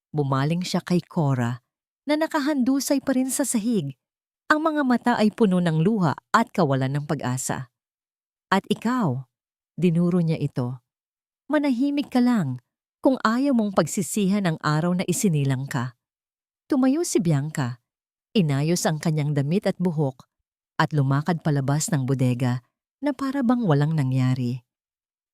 Bumaling siya kay Cora na nakahandusay pa rin sa sahig. Ang mga mata ay puno ng luha at kawalan ng pag-asa. At ikaw, dinuro niya ito. Manahimik ka lang kung ayaw mong pagsisihan ang araw na isinilang ka. Tumayo si Bianca. Inayos ang kanyang damit at buhok at lumakad palabas ng bodega na para bang walang nangyari.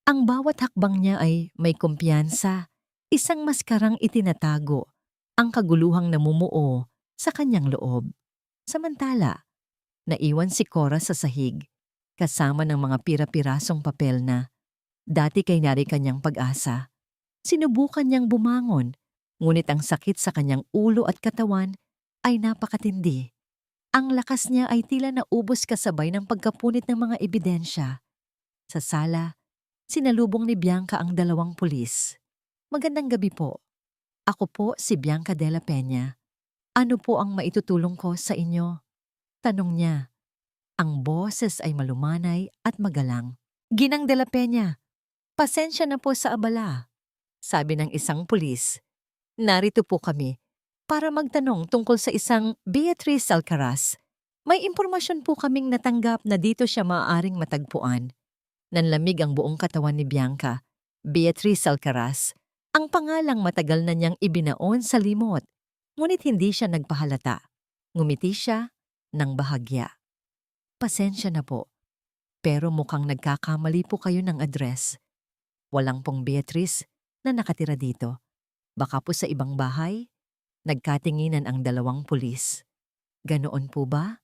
Ang bawat hakbang niya ay may kumpiyansa, isang maskarang itinatago, ang kaguluhang namumuo sa kanyang loob. Samantala, naiwan si Cora sa sahig, kasama ng mga pira-pirasong papel na dati kay nari kanyang pag-asa. Sinubukan niyang bumangon, ngunit ang sakit sa kanyang ulo at katawan ay napakatindi. Ang lakas niya ay tila naubos kasabay ng pagkapunit ng mga ebidensya. Sa sala, sinalubong ni Bianca ang dalawang pulis. Magandang gabi po. Ako po si Bianca Della Peña. Ano po ang maitutulong ko sa inyo? Tanong niya. Ang boses ay malumanay at magalang. Ginang Della Peña, pasensya na po sa abala. Sabi ng isang pulis. Narito po kami para magtanong tungkol sa isang Beatriz Alcaraz. May impormasyon po kaming natanggap na dito siya maaaring matagpuan. Nanlamig ang buong katawan ni Bianca. Beatriz Alcaraz. Ang pangalang matagal na niyang ibinaon sa limot. Ngunit hindi siya nagpahalata. Ngumiti siya ng bahagya. Pasensya na po, pero mukhang nagkakamali po kayo ng address. Walang pong Beatriz na nakatira dito. Baka po sa ibang bahay? Nagkatinginan ang dalawang pulis. Ganoon po ba?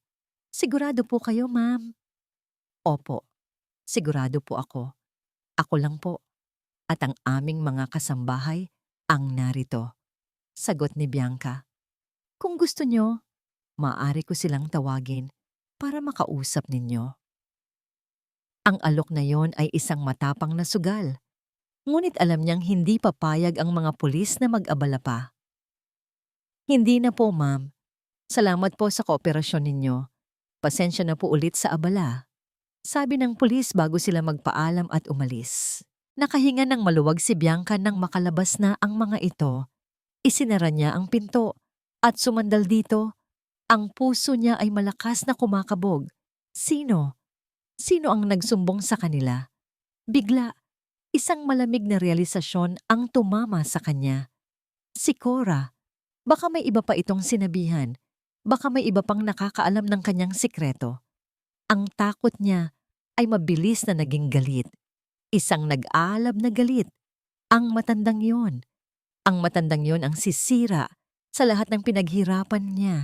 Sigurado po kayo, ma'am? Opo, sigurado po ako. Ako lang po. At ang aming mga kasambahay ang narito. Sagot ni Bianca. Kung gusto nyo, maaari ko silang tawagin para makausap ninyo. Ang alok na yon ay isang matapang na sugal. Ngunit alam niyang hindi papayag ang mga pulis na mag-abala pa. Hindi na po, ma'am. Salamat po sa kooperasyon ninyo. Pasensya na po ulit sa abala. Sabi ng pulis bago sila magpaalam at umalis. Nakahinga ng maluwag si Bianca nang makalabas na ang mga ito. Isinara niya ang pinto at sumandal dito. Ang puso niya ay malakas na kumakabog. Sino? Sino ang nagsumbong sa kanila? Bigla, isang malamig na realisasyon ang tumama sa kanya. Si Cora. Baka may iba pa itong sinabihan. Baka may iba pang nakakaalam ng kanyang sikreto. Ang takot niya ay mabilis na naging galit. Isang nag-aalab na galit. Ang matandang yon. Ang matandang yon ang sisira sa lahat ng pinaghirapan niya.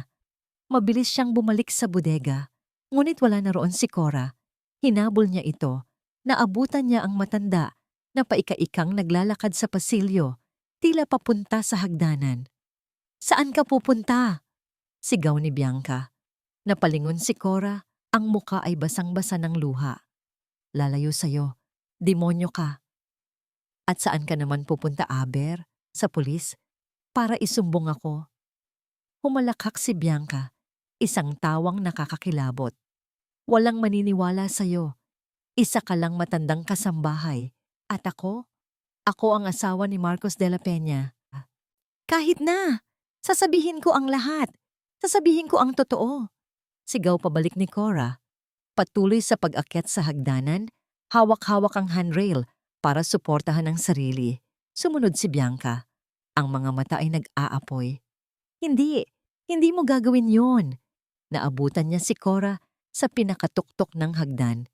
Mabilis siyang bumalik sa bodega, ngunit wala na roon si Cora. Hinabol niya ito. Naabutan niya ang matanda na paika-ikang naglalakad sa pasilyo, tila papunta sa hagdanan. "Saan ka pupunta?" sigaw ni Bianca. Napalingon si Cora, ang muka ay basang-basa ng luha. "Lalayo sa'yo. Demonyo ka." "At saan ka naman pupunta, Aber? Sa pulis? Para isumbong ako?" Humalakhak si Bianca, isang tawang nakakakilabot. "Walang maniniwala sa'yo. Isa ka lang matandang kasambahay. At ako? Ako ang asawa ni Marcos de la Peña." "Kahit na! Sasabihin ko ang lahat. Sasabihin ko ang totoo." Sigaw pabalik ni Cora. Patuloy sa pag-akyat sa hagdanan, hawak-hawak ang handrail para suportahan ang sarili. Sumunod si Bianca. Ang mga mata ay nag-aapoy. "Hindi! Hindi mo gagawin yon." Naabutan niya si Cora sa pinakatuktok ng hagdan.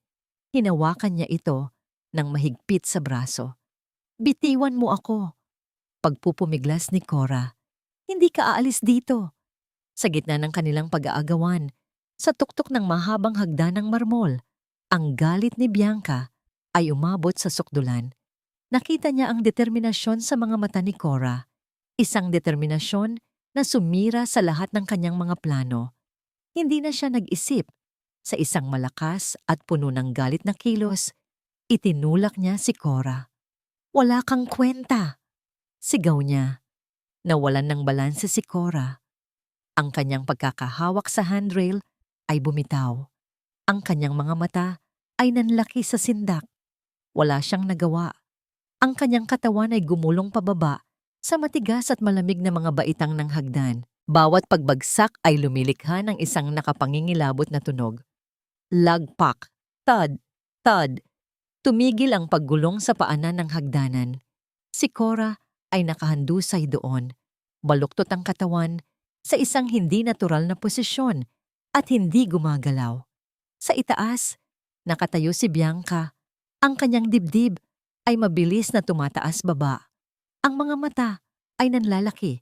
Hinawakan niya ito ng mahigpit sa braso. "Bitiwan mo ako." Pagpupumiglas ni Cora. "Hindi ka aalis dito." Sa gitna ng kanilang pag-aagawan, sa tuktok ng mahabang hagdanang marmol, ang galit ni Bianca ay umabot sa sukdulan. Nakita niya ang determinasyon sa mga mata ni Cora. Isang determinasyon na sumira sa lahat ng kanyang mga plano. Hindi na siya nag-isip. Sa isang malakas at puno ng galit na kilos, itinulak niya si Cora. "Wala kang kwenta!" sigaw niya. Nawalan ng balanse si Cora. Ang kanyang pagkakahawak sa handrail ay bumitaw. Ang kanyang mga mata ay nanlaki sa sindak. Wala siyang nagawa. Ang kanyang katawan ay gumulong pababa sa matigas at malamig na mga baitang ng hagdan. Bawat pagbagsak ay lumilikha ng isang nakapangingilabot na tunog. Lagpak, thud, thud. Tumigil ang paggulong sa paanan ng hagdanan. Si Cora ay nakahandusay doon. Baluktot ang katawan sa isang hindi natural na posisyon at hindi gumagalaw. Sa itaas, nakatayo si Bianca. Ang kanyang dibdib ay mabilis na tumataas baba. Ang mga mata ay nanlalaki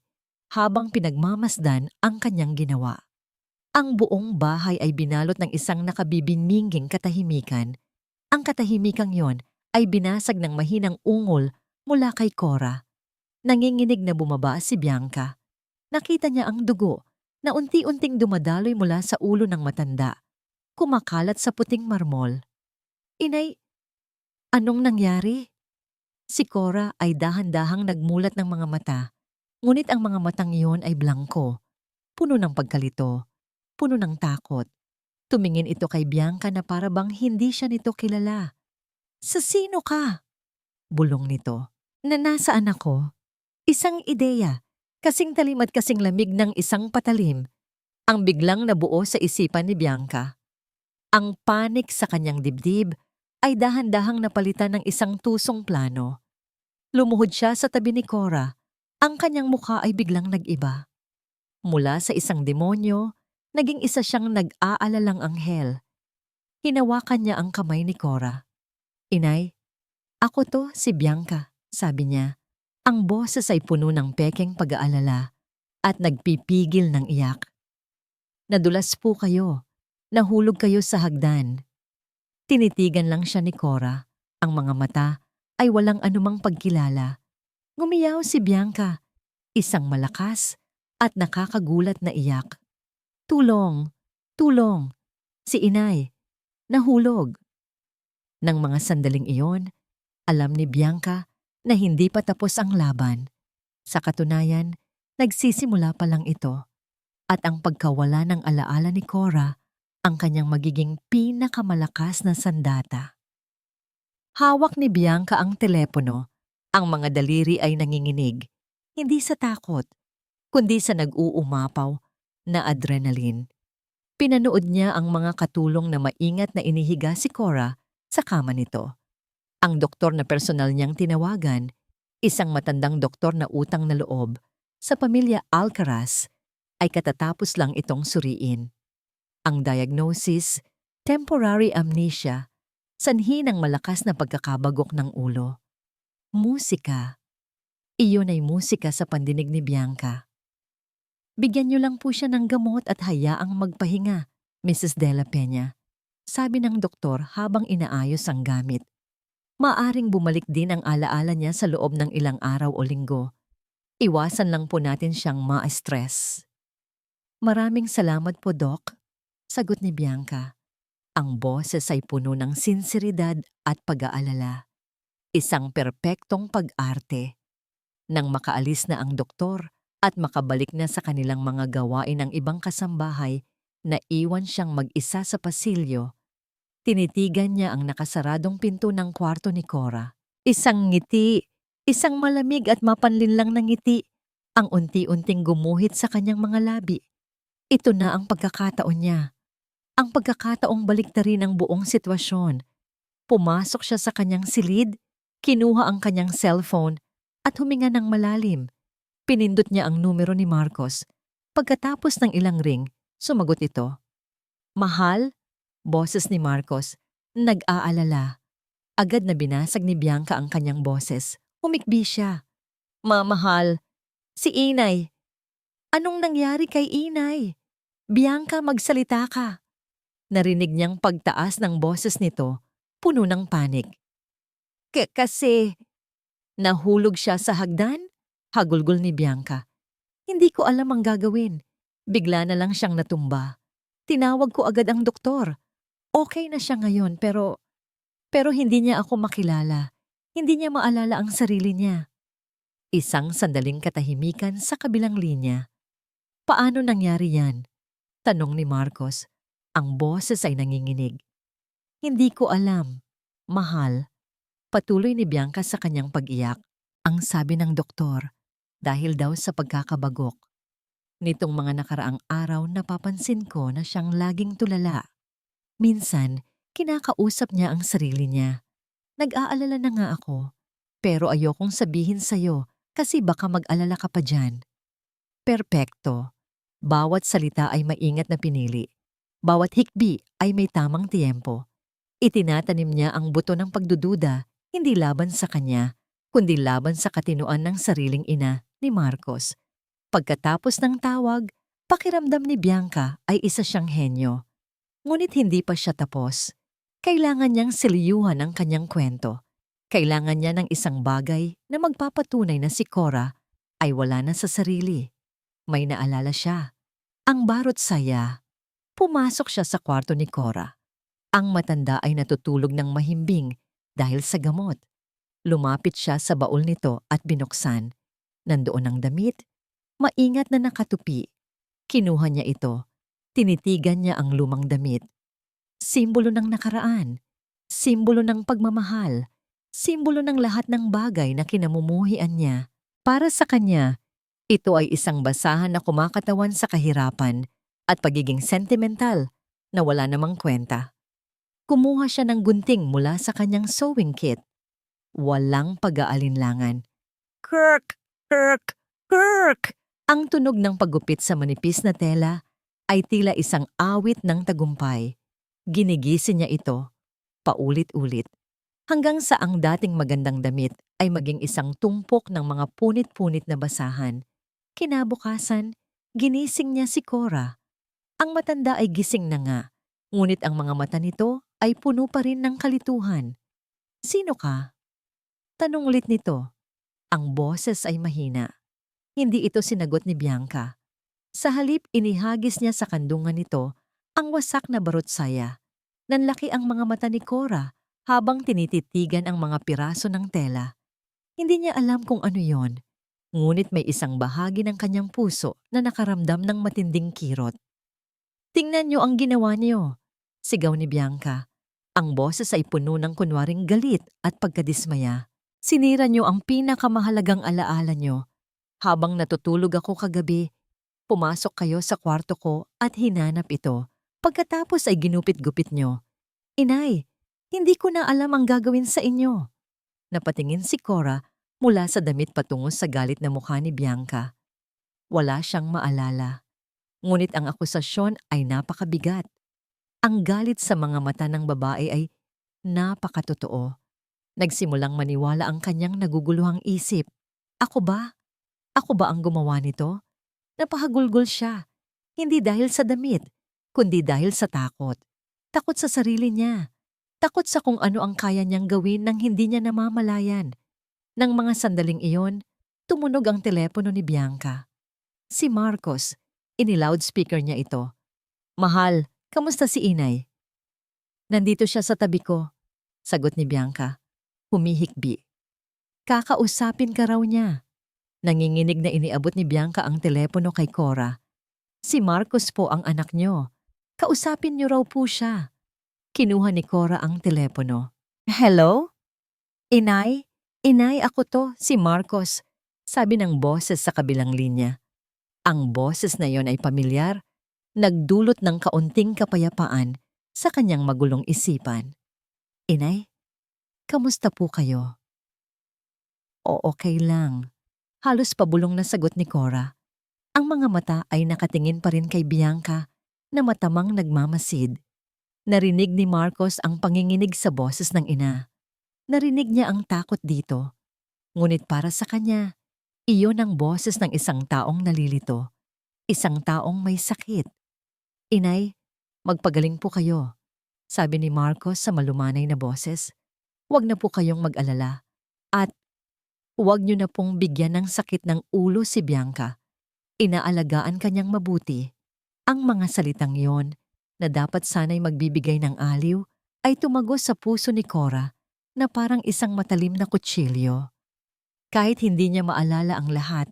habang pinagmamasdan ang kanyang ginawa. Ang buong bahay ay binalot ng isang nakabibinminging katahimikan. Ang katahimikang yon ay binasag ng mahinang ungol mula kay Cora. Nanginginig na bumaba si Bianca. Nakita niya ang dugo na unti-unting dumadaloy mula sa ulo ng matanda, kumakalat sa puting marmol. "Inay, anong nangyari?" Si Cora ay dahan-dahang nagmulat ng mga mata, ngunit ang mga matang iyon ay blangko, puno ng pagkalito, puno ng takot. Tumingin ito kay Bianca na para bang hindi siya nito kilala. "Sa sino ka?" bulong nito. "Nasaan ako?" Isang ideya, kasing talim at kasing lamig ng isang patalim, ang biglang nabuo sa isipan ni Bianca. Ang panik sa kanyang dibdib ay dahan-dahang napalitan ng isang tusong plano. Lumuhod siya sa tabi ni Cora. Ang kanyang mukha ay biglang nag-iba. Mula sa isang demonyo, naging isa siyang nag-aalalang anghel. Hinawakan niya ang kamay ni Cora. "Inay, ako to, si Bianca," sabi niya. Ang boses ay puno ng pekeng pag-aalala at nagpipigil ng iyak. "Nadulas po kayo. Nahulog kayo sa hagdan." Tinitigan lang siya ni Cora. Ang mga mata ay walang anumang pagkilala. Ngumiyaw si Bianca, isang malakas at nakakagulat na iyak. "Tulong! Tulong! Si Inay! Nahulog!" Nang mga sandaling iyon, alam ni Bianca na hindi pa tapos ang laban. Sa katunayan, nagsisimula pa lang ito. At ang pagkawala ng alaala ni Cora ang kanyang magiging pinakamalakas na sandata. Hawak ni Bianca ang telepono. Ang mga daliri ay nanginginig. Hindi sa takot, kundi sa nag-uumapaw na adrenaline. Pinanood niya ang mga katulong na maingat na inihiga si Cora sa kama nito. Ang doktor na personal niyang tinawagan, isang matandang doktor na utang na loob sa pamilya Alcaraz, ay katatapos lang itong suriin. Ang diagnosis, temporary amnesia, sanhi ng malakas na pagkakabagok ng ulo. Musika. Iyon ay musika sa pandinig ni Bianca. Bigyan niyo lang po siya ng gamot at hayaang magpahinga, Mrs. Dela Peña, sabi ng doktor habang inaayos ang gamit. Maaring bumalik din ang alaala niya sa loob ng ilang araw o linggo. Iwasan lang po natin siyang ma-stress. Maraming salamat po, Doc, sagot ni Bianca. Ang boses ay puno ng sinseridad at pag-aalala. Isang perpektong pag-arte. Nang makaalis na ang doktor at makabalik na sa kanilang mga gawain ng ibang kasambahay, naiwan siyang mag-isa sa pasilyo. Tinitigan niya ang nakasaradong pinto ng kwarto ni Cora. Isang ngiti, isang malamig at mapanlinlang na ngiti, ang unti-unting gumuhit sa kanyang mga labi. Ito na ang pagkakataon niya. Ang pagkakataong baliktarin ang buong sitwasyon. Pumasok siya sa kanyang silid, kinuha ang kanyang cellphone at huminga ng malalim. Pinindot niya ang numero ni Marcos. Pagkatapos ng ilang ring, sumagot ito. Mahal? Boses ni Marcos. Nag-aalala. Agad na binasag ni Bianca ang kanyang boses. Humikbi siya. Mahal. Si Inay. Anong nangyari kay Inay? Bianca, magsalita ka. Narinig niyang pagtaas ng boses nito, puno ng panik. Kasi nahulog siya sa hagdan? Hagulgol ni Bianca. Hindi ko alam ang gagawin. Bigla na lang siyang natumba. Tinawag ko agad ang doktor. Okay na siya ngayon pero hindi niya ako makilala. Hindi niya maalala ang sarili niya. Isang sandaling katahimikan sa kabilang linya. Paano nangyari yan? Tanong ni Marcos. Ang boses ay nanginginig. Hindi ko alam. Mahal. Patuloy ni Bianca sa kanyang pag-iyak. Ang sabi ng doktor, dahil daw sa pagkakabagok. Nitong mga nakaraang araw napapansin ko na siyang laging tulala. Minsan, kinakausap niya ang sarili niya. Nag-aalala na nga ako, pero ayokong sabihin sa'yo kasi baka mag-alala ka pa dyan. Perpekto. Bawat salita ay maingat na pinili. Bawat hikbi ay may tamang tiyempo. Itinatanim niya ang buto ng pagdududa, hindi laban sa kanya, kundi laban sa katinoan ng sariling ina ni Marcos. Pagkatapos ng tawag, pakiramdam ni Bianca ay isa siyang henyo. Ngunit hindi pa siya tapos. Kailangan niyang siliyuhan ang kanyang kwento. Kailangan niya ng isang bagay na magpapatunay na si Cora ay wala na sa sarili. May naalala siya. Ang barot saya. Pumasok siya sa kwarto ni Cora. Ang matanda ay natutulog ng mahimbing dahil sa gamot. Lumapit siya sa baul nito at binuksan. Nandoon ang damit. Maingat na nakatupi. Kinuha niya ito. Tinitigan niya ang lumang damit. Simbolo ng nakaraan. Simbolo ng pagmamahal. Simbolo ng lahat ng bagay na kinamumuhian niya. Para sa kanya, ito ay isang basahan na kumakatawan sa kahirapan at pagiging sentimental na wala namang kwenta. Kumuha siya ng gunting mula sa kanyang sewing kit. Walang pag-aalinlangan. Kirk! Kirk! Kirk! Ang tunog ng paggupit sa manipis na tela ay tila isang awit ng tagumpay. Ginigising niya ito, paulit-ulit, hanggang sa ang dating magandang damit ay maging isang tumpok ng mga punit-punit na basahan. Kinabukasan, ginising niya si Cora. Ang matanda ay gising na nga, ngunit ang mga mata nito ay puno pa rin ng kalituhan. Sino ka? Tanong ulit nito. Ang boses ay mahina. Hindi ito sinagot ni Bianca. Sa halip inihagis niya sa kandungan nito ang wasak na barot saya. Nanlaki ang mga mata ni Cora habang tinititigan ang mga piraso ng tela. Hindi niya alam kung ano yon. Ngunit may isang bahagi ng kanyang puso na nakaramdam ng matinding kirot. Tingnan niyo ang ginawa niyo, sigaw ni Bianca. Ang boses ay puno ng kunwaring galit at pagkadismaya. Sinira niyo ang pinakamahalagang alaala niyo. Habang natutulog ako kagabi, pumasok kayo sa kwarto ko at hinanap ito. Pagkatapos ay ginupit-gupit niyo. Inay, hindi ko na alam ang gagawin sa inyo. Napatingin si Cora mula sa damit patungo sa galit na mukha ni Bianca. Wala siyang maalala. Ngunit ang akusasyon ay napakabigat. Ang galit sa mga mata ng babae ay napakatotoo. Nagsimulang maniwala ang kanyang naguguluhang isip. Ako ba? Ako ba ang gumawa nito? Napahagulgol siya. Hindi dahil sa damit, kundi dahil sa takot. Takot sa sarili niya. Takot sa kung ano ang kaya niyang gawin nang hindi niya namamalayan. Nang mga sandaling iyon, tumunog ang telepono ni Bianca. Si Marcos. Ini-loudspeaker niya ito. Mahal, kamusta si Inay? Nandito siya sa tabi ko, sagot ni Bianca. Humihikbi. Kakausapin ka raw niya. Nanginginig na iniabot ni Bianca ang telepono kay Cora. Si Marcos po ang anak niyo. Kausapin niyo raw po siya. Kinuha ni Cora ang telepono. Hello? Inay? Inay, ako to, si Marcos. Sabi ng boses sa kabilang linya. Ang boses na yon ay pamilyar, nagdulot ng kaunting kapayapaan sa kanyang magulong isipan. Inay, kamusta po kayo? O okay lang. Halos pabulong na sagot ni Cora. Ang mga mata ay nakatingin pa rin kay Bianca na matamang nagmamasid. Narinig ni Marcos ang panginginig sa boses ng ina. Narinig niya ang takot dito. Ngunit para sa kanya, iyon ang boses ng isang taong nalilito. Isang taong may sakit. Inay, magpagaling po kayo, sabi ni Marcos sa malumanay na boses. Huwag na po kayong mag-alala. At huwag niyo na pong bigyan ng sakit ng ulo si Bianca. Inaalagaan kanyang mabuti. Ang mga salitang yon na dapat sana'y magbibigay ng aliw ay tumagos sa puso ni Cora na parang isang matalim na kutsilyo. Kahit hindi niya maalala ang lahat,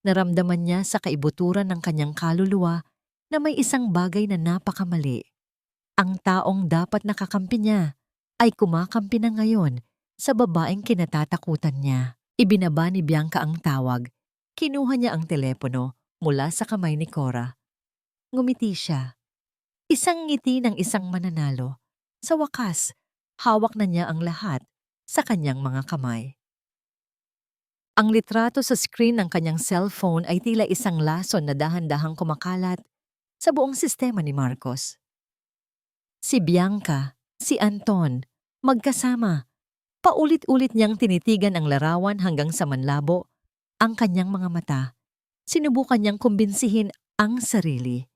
naramdaman niya sa kaibuturan ng kanyang kaluluwa na may isang bagay na napakamali. Ang taong dapat nakakampi niya ay kumakampi na ngayon sa babaeng kinatatakutan niya. Ibinaba ni Bianca ang tawag. Kinuha niya ang telepono mula sa kamay ni Cora. Ngumiti siya. Isang ngiti ng isang mananalo. Sa wakas, hawak na niya ang lahat sa kanyang mga kamay. Ang litrato sa screen ng kanyang cellphone ay tila isang lason na dahan-dahang kumakalat sa buong sistema ni Marcos. Si Bianca, si Anton, magkasama. Paulit-ulit niyang tinitigan ang larawan hanggang sa manlabo ang kanyang mga mata. Sinubukan niyang kumbinsihin ang sarili.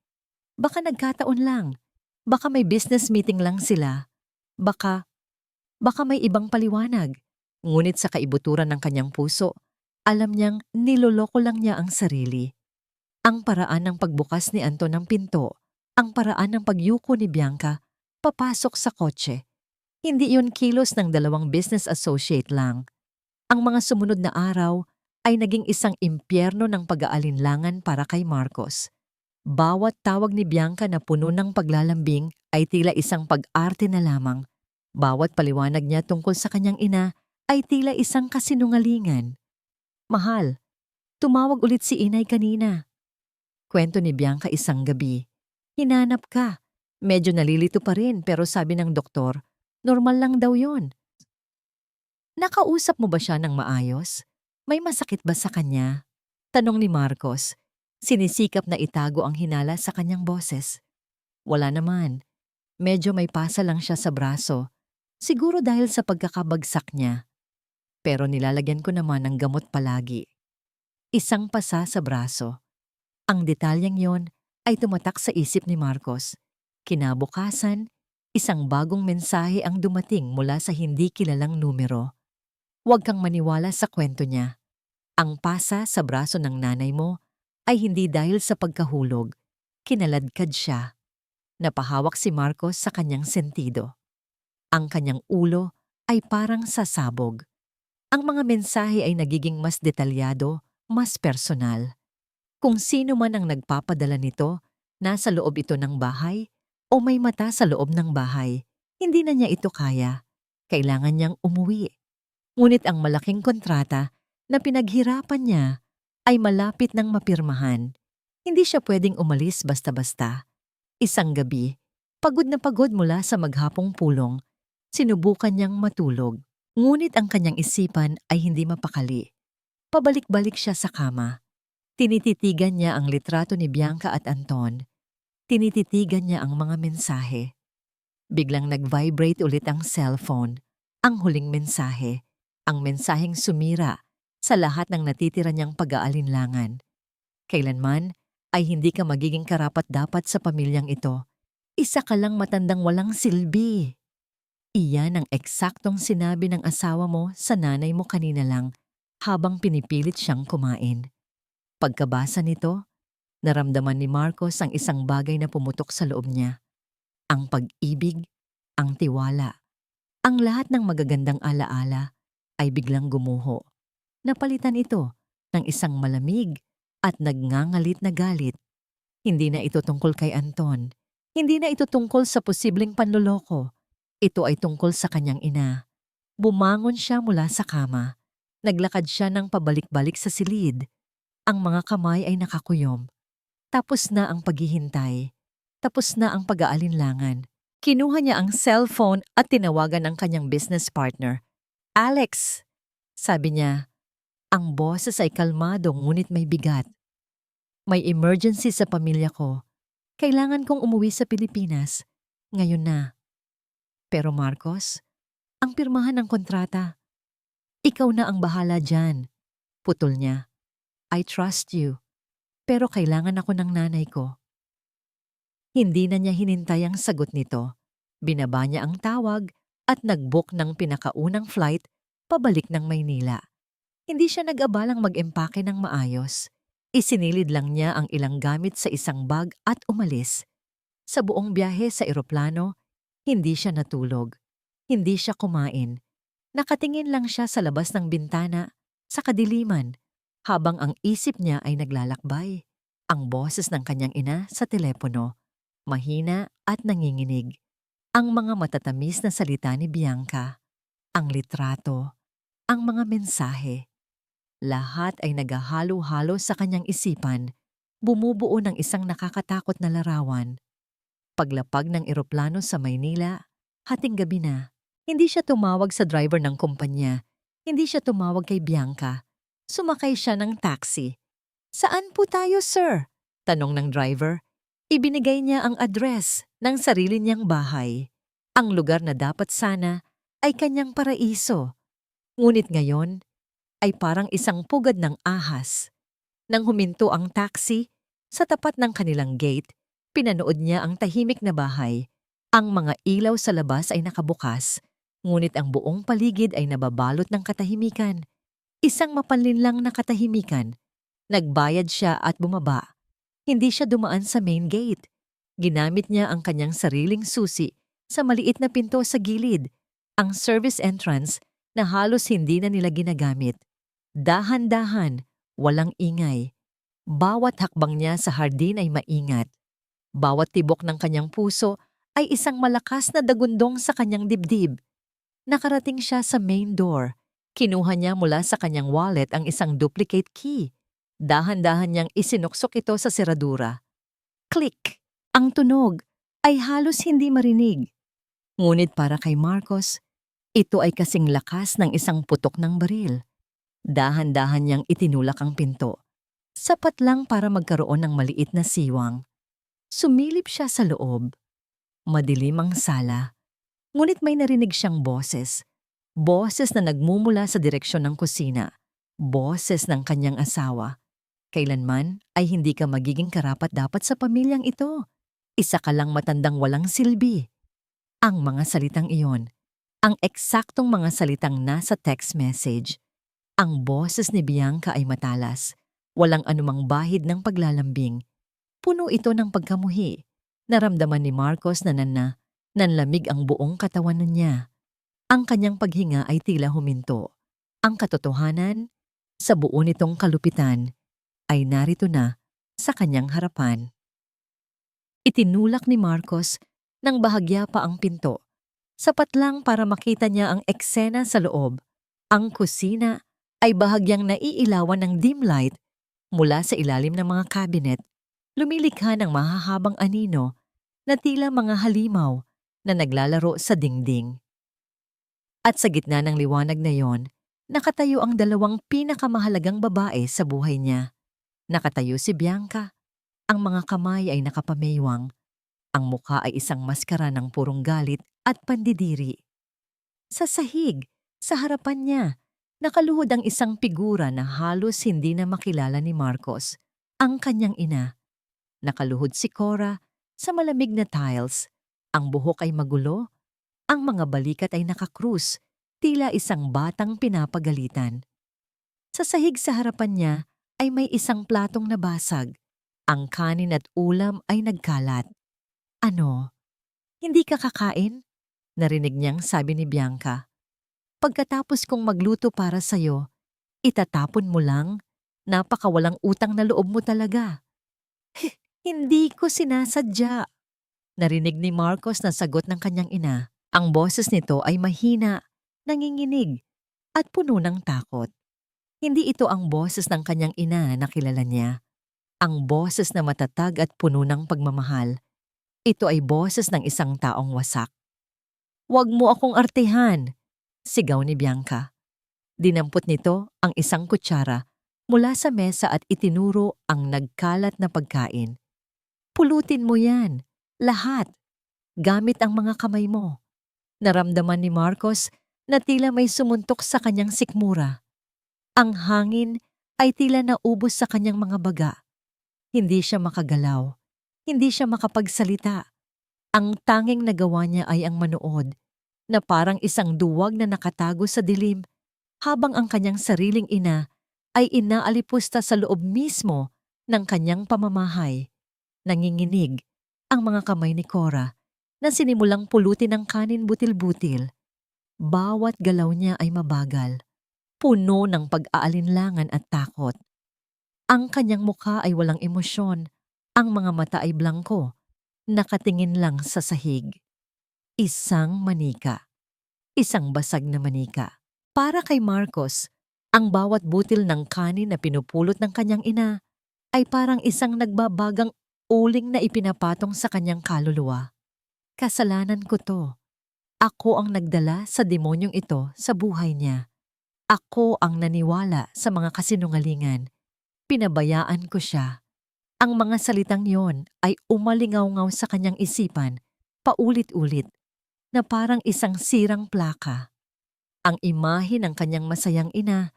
Baka nagkataon lang. Baka may business meeting lang sila. Baka may ibang paliwanag. Ngunit sa kaibuturan ng kanyang puso, alam niyang niloloko lang niya ang sarili. Ang paraan ng pagbukas ni Anton ng pinto, ang paraan ng pagyuko ni Bianca, papasok sa kotse. Hindi yun kilos ng dalawang business associate lang. Ang mga sumunod na araw ay naging isang impyerno ng pag-aalinlangan para kay Marcos. Bawat tawag ni Bianca na puno ng paglalambing ay tila isang pag-arte na lamang. Bawat paliwanag niya tungkol sa kanyang ina ay tila isang kasinungalingan. Mahal, tumawag ulit si Inay kanina. Kwento ni Bianca isang gabi. Hinanap ka. Medyo nalilito pa rin pero sabi ng doktor, normal lang daw yon. Nakausap mo ba siya ng maayos? May masakit ba sa kanya? Tanong ni Marcos. Sinisikap na itago ang hinala sa kanyang boses. Wala naman. Medyo may pasa lang siya sa braso. Siguro dahil sa pagkakabagsak niya. Pero nilalagyan ko naman ng gamot palagi. Isang pasa sa braso. Ang detalyeng yon ay tumatak sa isip ni Marcos. Kinabukasan, isang bagong mensahe ang dumating mula sa hindi kilalang numero. Huwag kang maniwala sa kwento niya. Ang pasa sa braso ng nanay mo ay hindi dahil sa pagkahulog. Kinaladkad siya. Napahawak si Marcos sa kanyang sentido. Ang kanyang ulo ay parang sasabog. Ang mga mensahe ay nagiging mas detalyado, mas personal. Kung sino man ang nagpapadala nito, nasa loob ito ng bahay o may mata sa loob ng bahay, hindi na niya ito kaya. Kailangan niyang umuwi. Ngunit ang malaking kontrata na pinaghirapan niya ay malapit ng mapirmahan. Hindi siya pwedeng umalis basta-basta. Isang gabi, pagod na pagod mula sa maghapong pulong, sinubukan niyang matulog. Ngunit ang kanyang isipan ay hindi mapakali. Pabalik-balik siya sa kama. Tinititigan niya ang litrato ni Bianca at Anton. Tinititigan niya ang mga mensahe. Biglang nag-vibrate ulit ang cellphone. Ang huling mensahe. Ang mensaheng sumira sa lahat ng natitira niyang pag-aalinlangan. Kailanman ay hindi ka magiging karapat-dapat sa pamilyang ito. Isa ka lang matandang walang silbi. Iyan ang eksaktong sinabi ng asawa mo sa nanay mo kanina lang habang pinipilit siyang kumain. Pagkabasa nito, naramdaman ni Marcos ang isang bagay na pumutok sa loob niya. Ang pag-ibig, ang tiwala, ang lahat ng magagandang alaala ay biglang gumuho. Napalitan ito ng isang malamig at nagngangalit na galit. Hindi na ito tungkol kay Anton. Hindi na ito tungkol sa posibleng panloloko. Ito ay tungkol sa kanyang ina. Bumangon siya mula sa kama. Naglakad siya ng pabalik-balik sa silid. Ang mga kamay ay nakakuyom. Tapos na ang paghihintay. Tapos na ang pag-aalinlangan. Kinuha niya ang cellphone at tinawagan ang kanyang business partner. "Alex," sabi niya. Ang boses ay kalmado ngunit may bigat. "May emergency sa pamilya ko. Kailangan kong umuwi sa Pilipinas. Ngayon na." "Pero Marcos, ang pirmahan ng kontrata. Ikaw na ang bahala dyan." Putol niya. "I trust you. Pero kailangan ako ng nanay ko." Hindi na niya hinintay ang sagot nito. Binaba niya ang tawag at nag-book ng pinakaunang flight pabalik ng Maynila. Hindi siya nag-abalang mag-empake ng maayos. Isinilid lang niya ang ilang gamit sa isang bag at umalis. Sa buong biyahe sa eroplano, hindi siya natulog. Hindi siya kumain. Nakatingin lang siya sa labas ng bintana, sa kadiliman, habang ang isip niya ay naglalakbay. Ang boses ng kanyang ina sa telepono, mahina at nanginginig. Ang mga matatamis na salita ni Bianca, ang litrato, ang mga mensahe. Lahat ay naghahalo-halo sa kanyang isipan, bumubuo ng isang nakakatakot na larawan. Paglapag ng eroplano sa Maynila, hating gabi na. Hindi siya tumawag sa driver ng kumpanya. Hindi siya tumawag kay Bianca. Sumakay siya ng taxi. "Saan po tayo, sir?" tanong ng driver. Ibinigay niya ang address ng sarili niyang bahay. Ang lugar na dapat sana ay kanyang paraiso. Ngunit ngayon ay parang isang pugad ng ahas. Nang huminto ang taxi, sa tapat ng kanilang gate, pinanood niya ang tahimik na bahay. Ang mga ilaw sa labas ay nakabukas, ngunit ang buong paligid ay nababalot ng katahimikan. Isang mapanlinlang na katahimikan. Nagbayad siya at bumaba. Hindi siya dumaan sa main gate. Ginamit niya ang kanyang sariling susi sa maliit na pinto sa gilid, ang service entrance na halos hindi na nila ginagamit. Dahan-dahan, walang ingay. Bawat hakbang niya sa hardin ay maingat. Bawat tibok ng kanyang puso ay isang malakas na dagundong sa kanyang dibdib. Nakarating siya sa main door. Kinuha niya mula sa kanyang wallet ang isang duplicate key. Dahan-dahan niyang isinuksok ito sa seradura. Click! Ang tunog ay halos hindi marinig. Ngunit para kay Marcos, ito ay kasing lakas ng isang putok ng baril. Dahan-dahan niyang itinulak ang pinto. Sapat lang para magkaroon ng maliit na siwang. Sumilip siya sa loob. Madilim ang sala. Ngunit may narinig siyang boses. Boses na nagmumula sa direksyon ng kusina. Boses ng kanyang asawa. "Kailanman ay hindi ka magiging karapat-dapat sa pamilyang ito. Isa ka lang matandang walang silbi." Ang mga salitang iyon. Ang eksaktong mga salitang nasa text message. Ang boses ni Bianca ay matalas. Walang anumang bahid ng paglalambing. Puno ito ng pagkamuhi. Naramdaman ni Marcos na nanlamig ang buong katawan niya. Ang kanyang paghinga ay tila huminto. Ang katotohanan, sa buo nitong kalupitan, ay narito na sa kanyang harapan. Itinulak ni Marcos nang bahagya pa ang pinto. Sapat lang para makita niya ang eksena sa loob. Ang kusina ay bahagyang naiilawan ng dim light mula sa ilalim ng mga cabinet. Lumilikha ng mahahabang anino na tila mga halimaw na naglalaro sa dingding. At sa gitna ng liwanag na yon, nakatayo ang dalawang pinakamahalagang babae sa buhay niya. Nakatayo si Bianca. Ang mga kamay ay nakapameywang. Ang mukha ay isang maskara ng purong galit at pandidiri. Sa sahig, sa harapan niya, Nakaluhod ang isang figura na halos hindi na makilala ni Marcos, ang kanyang ina. Nakaluhod si Cora sa malamig na tiles. Ang buhok ay magulo, ang mga balikat ay nakakrus, tila isang batang pinapagalitan. Sa sahig sa harapan niya ay may isang platong nabasag. Ang kanin at ulam ay nagkalat. Ano? Hindi ka kakain? Narinig niyang sabi ni Bianca. Pagkatapos kong magluto para sa'yo, itatapon mo lang? Napakawalang utang na loob mo talaga. Hindi ko sinasadya. Narinig ni Marcos na sagot ng kanyang ina. Ang boses nito ay mahina, nanginginig, at puno ng takot. Hindi ito ang boses ng kanyang ina na kilala niya. Ang boses na matatag at puno ng pagmamahal. Ito ay boses ng isang taong wasak. "Huwag mo akong artehan!" sigaw ni Bianca. Dinampot nito ang isang kutsara mula sa mesa at itinuro ang nagkalat na pagkain. "Pulutin mo yan, lahat, gamit ang mga kamay mo." Naramdaman ni Marcos na tila may sumuntok sa kanyang sikmura. Ang hangin ay tila naubos sa kanyang mga baga. Hindi siya makagalaw. Hindi siya makapagsalita. Ang tanging nagawa niya ay ang manood, na parang isang duwag na nakatago sa dilim, habang ang kanyang sariling ina ay inaalipusta sa loob mismo ng kanyang pamamahay. Nanginginig ang mga kamay ni Cora na sinimulang pulutin ang kanin butil-butil. Bawat galaw niya ay mabagal, puno ng pag-aalinlangan at takot. Ang kanyang mukha ay walang emosyon, ang mga mata ay blangko, nakatingin lang sa sahig. Isang manika, isang basag na manika. Para kay Marcos, ang bawat butil ng kanin na pinupulot ng kanyang ina ay parang isang nagbabagang uling na ipinapatong sa kanyang kaluluwa. Kasalanan ko to. Ako ang nagdala sa demonyong ito sa buhay niya. Ako ang naniwala sa mga kasinungalingan. Pinabayaan ko siya. Ang mga salitang yon ay umalingaw-ngaw sa kanyang isipan, paulit-ulit, na parang isang sirang plaka. Ang imahe ng kanyang masayang ina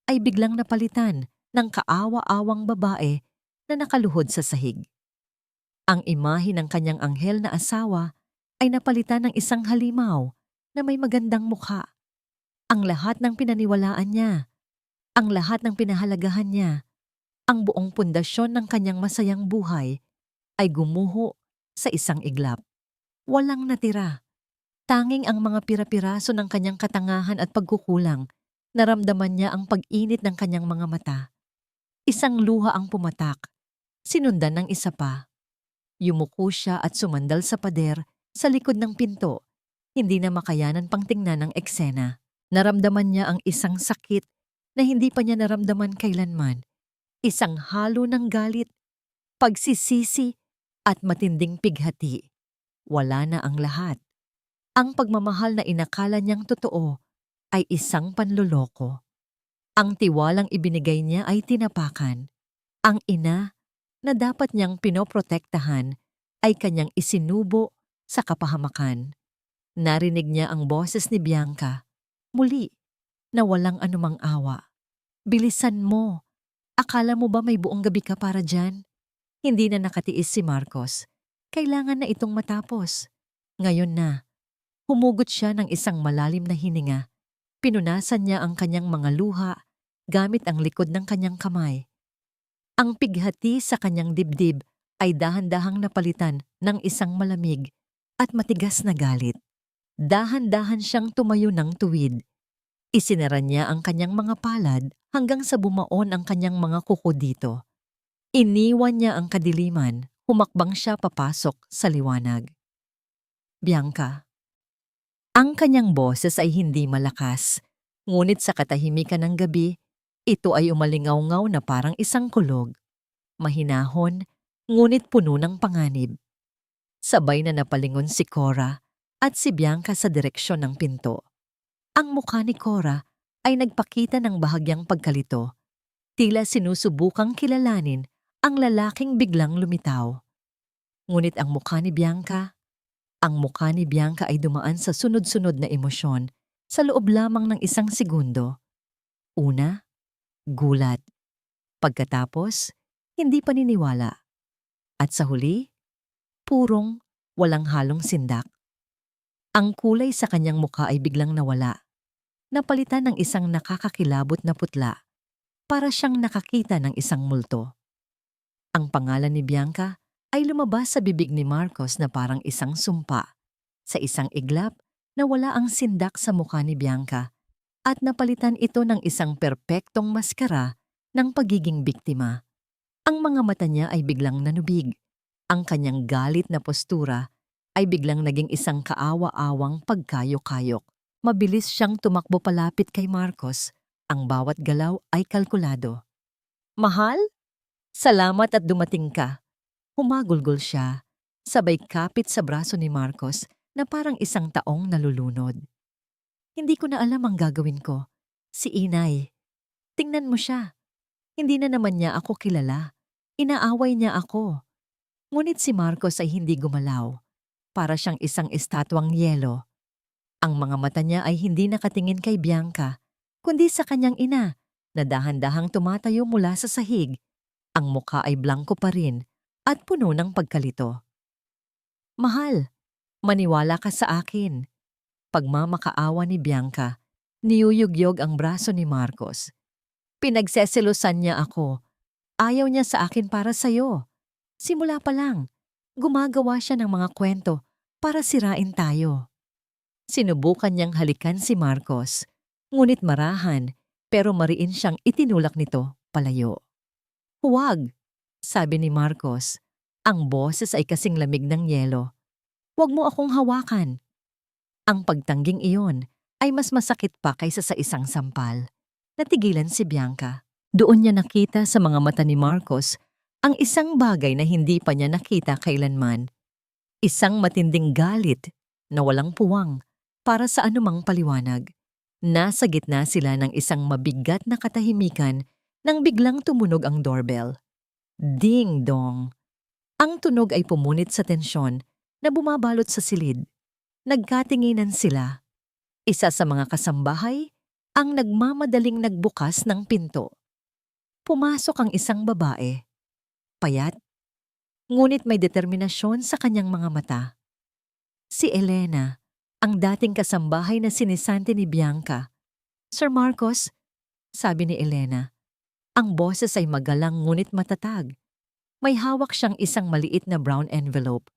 ay biglang napalitan ng kaawa-awang babae na nakaluhod sa sahig. Ang imahe ng kanyang anghel na asawa ay napalitan ng isang halimaw na may magandang mukha. Ang lahat ng pinaniwalaan niya, ang lahat ng pinahalagahan niya, ang buong pundasyon ng kanyang masayang buhay ay gumuho sa isang iglap. Walang natira. Tanging ang mga pira-piraso ng kanyang katangahan at pagkukulang, naramdaman niya ang pag-init ng kanyang mga mata. Isang luha ang pumatak, sinundan ng isa pa. Yumuko siya at sumandal sa pader sa likod ng pinto, hindi na makayanan pang tingnan ang eksena. Naramdaman niya ang isang sakit na hindi pa niya naramdaman kailanman. Isang halo ng galit, pagsisisi at matinding pighati. Wala na ang lahat. Ang pagmamahal na inakala niyang totoo ay isang panloloko. Ang tiwalang ibinigay niya ay tinapakan. Ang ina na dapat niyang pinoprotektahan ay kanyang isinubo sa kapahamakan. Narinig niya ang boses ni Bianca, muli, na walang anumang awa. "Bilisan mo! Akala mo ba may buong gabi ka para dyan?" Hindi na nakatiis si Marcos. Kailangan na itong matapos. Ngayon na. Humugot siya ng isang malalim na hininga. Pinunasan niya ang kanyang mga luha gamit ang likod ng kanyang kamay. Ang pighati sa kanyang dibdib ay dahan-dahang napalitan ng isang malamig at matigas na galit. Dahan-dahan siyang tumayo ng tuwid. Isinara niya ang kanyang mga palad hanggang sa bumaon ang kanyang mga kuko dito. Iniwan niya ang kadiliman, humakbang siya papasok sa liwanag. "Bianca." Ang kanyang boses ay hindi malakas, ngunit sa katahimikan ng gabi, ito ay umalingaw-ngaw na parang isang kulog. Mahinahon, ngunit puno ng panganib. Sabay na napalingon si Cora at si Bianca sa direksyon ng pinto. Ang mukha ni Cora ay nagpakita ng bahagyang pagkalito. Tila sinusubukang kilalanin ang lalaking biglang lumitaw. Ngunit ang mukha ni Bianca ay dumaan sa sunod-sunod na emosyon sa loob lamang ng isang segundo. Una, gulat. Pagkatapos, hindi paniniwala. At sa huli, purong walang halong sindak. Ang kulay sa kanyang mukha ay biglang nawala. Napalitan ng isang nakakakilabot na putla para siyang nakakita ng isang multo. Ang pangalan ni Bianca ay lumabas sa bibig ni Marcos na parang isang sumpa. Sa isang iglap, nawala ang sindak sa mukha ni Bianca at napalitan ito ng isang perpektong maskara ng pagiging biktima. Ang mga mata niya ay biglang nanubig. Ang kanyang galit na postura ay biglang naging isang kaawa-awang pagkayo-kayok. Mabilis siyang tumakbo palapit kay Marcos. Ang bawat galaw ay kalkulado. "Mahal? Salamat at dumating ka." Humagulgol siya, sabay kapit sa braso ni Marcos na parang isang taong nalulunod. "Hindi ko na alam ang gagawin ko. Si Inay. Tingnan mo siya. Hindi na naman niya ako kilala. Inaaway niya ako." Ngunit si Marcos ay hindi gumalaw. Para siyang isang estatwang yelo. Ang mga mata niya ay hindi nakatingin kay Bianca, kundi sa kanyang ina na dahan-dahang tumatayo mula sa sahig. Ang mukha ay blanko pa rin at puno ng pagkalito. "Mahal, maniwala ka sa akin." Pagmamakaawa ni Bianca, niyuyugyog ang braso ni Marcos. "Pinagseselosan niya ako. Ayaw niya sa akin para sa'yo. Simula pa lang, gumagawa siya ng mga kwento para sirain tayo." Sinubukan niyang halikan si Marcos, ngunit marahan pero mariin siyang itinulak nito palayo. "Huwag," sabi ni Marcos. Ang boses ay kasing lamig ng yelo. "Huwag mo akong hawakan." Ang pagtangging iyon ay mas masakit pa kaysa sa isang sampal. Natigilan si Bianca. Doon niya nakita sa mga mata ni Marcos ang isang bagay na hindi pa niya nakita kailanman. Isang matinding galit na walang puwang para sa anumang paliwanag. Nasa gitna sila ng isang mabigat na katahimikan nang biglang tumunog ang doorbell. Ding-dong! Ang tunog ay pumunit sa tensyon na bumabalot sa silid. Nagkatinginan sila. Isa sa mga kasambahay ang nagmamadaling nagbukas ng pinto. Pumasok ang isang babae. Payat, ngunit may determinasyon sa kanyang mga mata. Si Elena, ang dating kasambahay na sinisante ni Bianca. "Sir Marcos," sabi ni Elena. Ang boses ay magalang ngunit matatag. May hawak siyang isang maliit na brown envelope.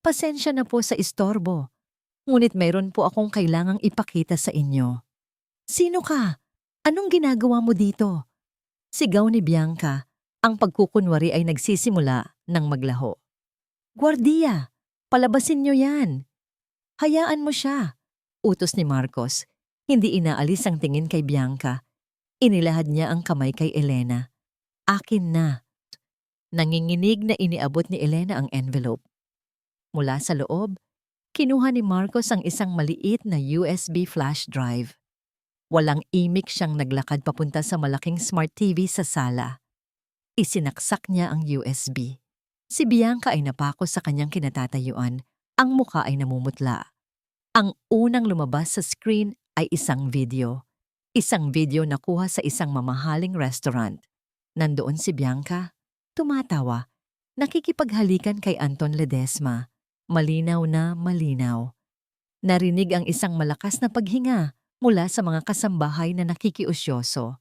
"Pasensya na po sa istorbo, ngunit mayroon po akong kailangang ipakita sa inyo." "Sino ka? Anong ginagawa mo dito?" Sigaw ni Bianca. Ang pagkukunwari ay nagsisimula ng maglaho. "Guardiya, palabasin niyo yan." "Hayaan mo siya," utos ni Marcos. Hindi inaalis ang tingin kay Bianca. Inilahad niya ang kamay kay Elena. "Akin na." Nanginginig na iniabot ni Elena ang envelope. Mula sa loob, kinuha ni Marcos ang isang maliit na USB flash drive. Walang imik siyang naglakad papunta sa malaking smart TV sa sala. Isinaksak niya ang USB. Si Bianca ay napako sa kanyang kinatatayuan. Ang mukha ay namumutla. Ang unang lumabas sa screen ay isang video. Isang video na kuha sa isang mamahaling restaurant. Nandoon si Bianca, tumatawa, nakikipaghalikan kay Anton Ledesma. Malinaw na malinaw. Narinig ang isang malakas na paghinga mula sa mga kasambahay na nakikiusyoso.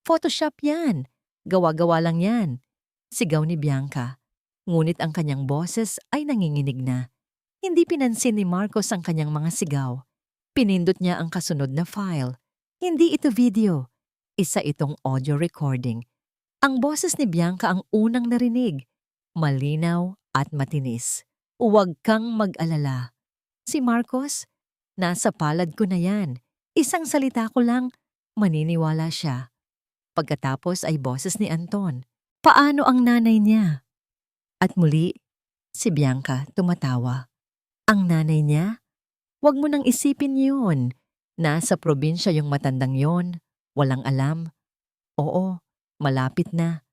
"Photoshop yan! Gawa-gawa lang yan!" Sigaw ni Bianca. Ngunit ang kanyang boses ay nanginginig na. Hindi pinansin ni Marcos ang kanyang mga sigaw. Pinindot niya ang kasunod na file. Hindi ito video. Isa itong audio recording. Ang boses ni Bianca ang unang narinig. Malinaw at matinis. "Huwag kang mag-alala. Si Marcos, nasa palad ko na yan. Isang salita ko lang, maniniwala siya." Pagkatapos ay boses ni Anton. "Paano ang nanay niya?" At muli, si Bianca tumatawa. "Ang nanay niya? Huwag mo nang isipin yun. Nasa probinsya yung matandang yon, walang alam. Oo, malapit na.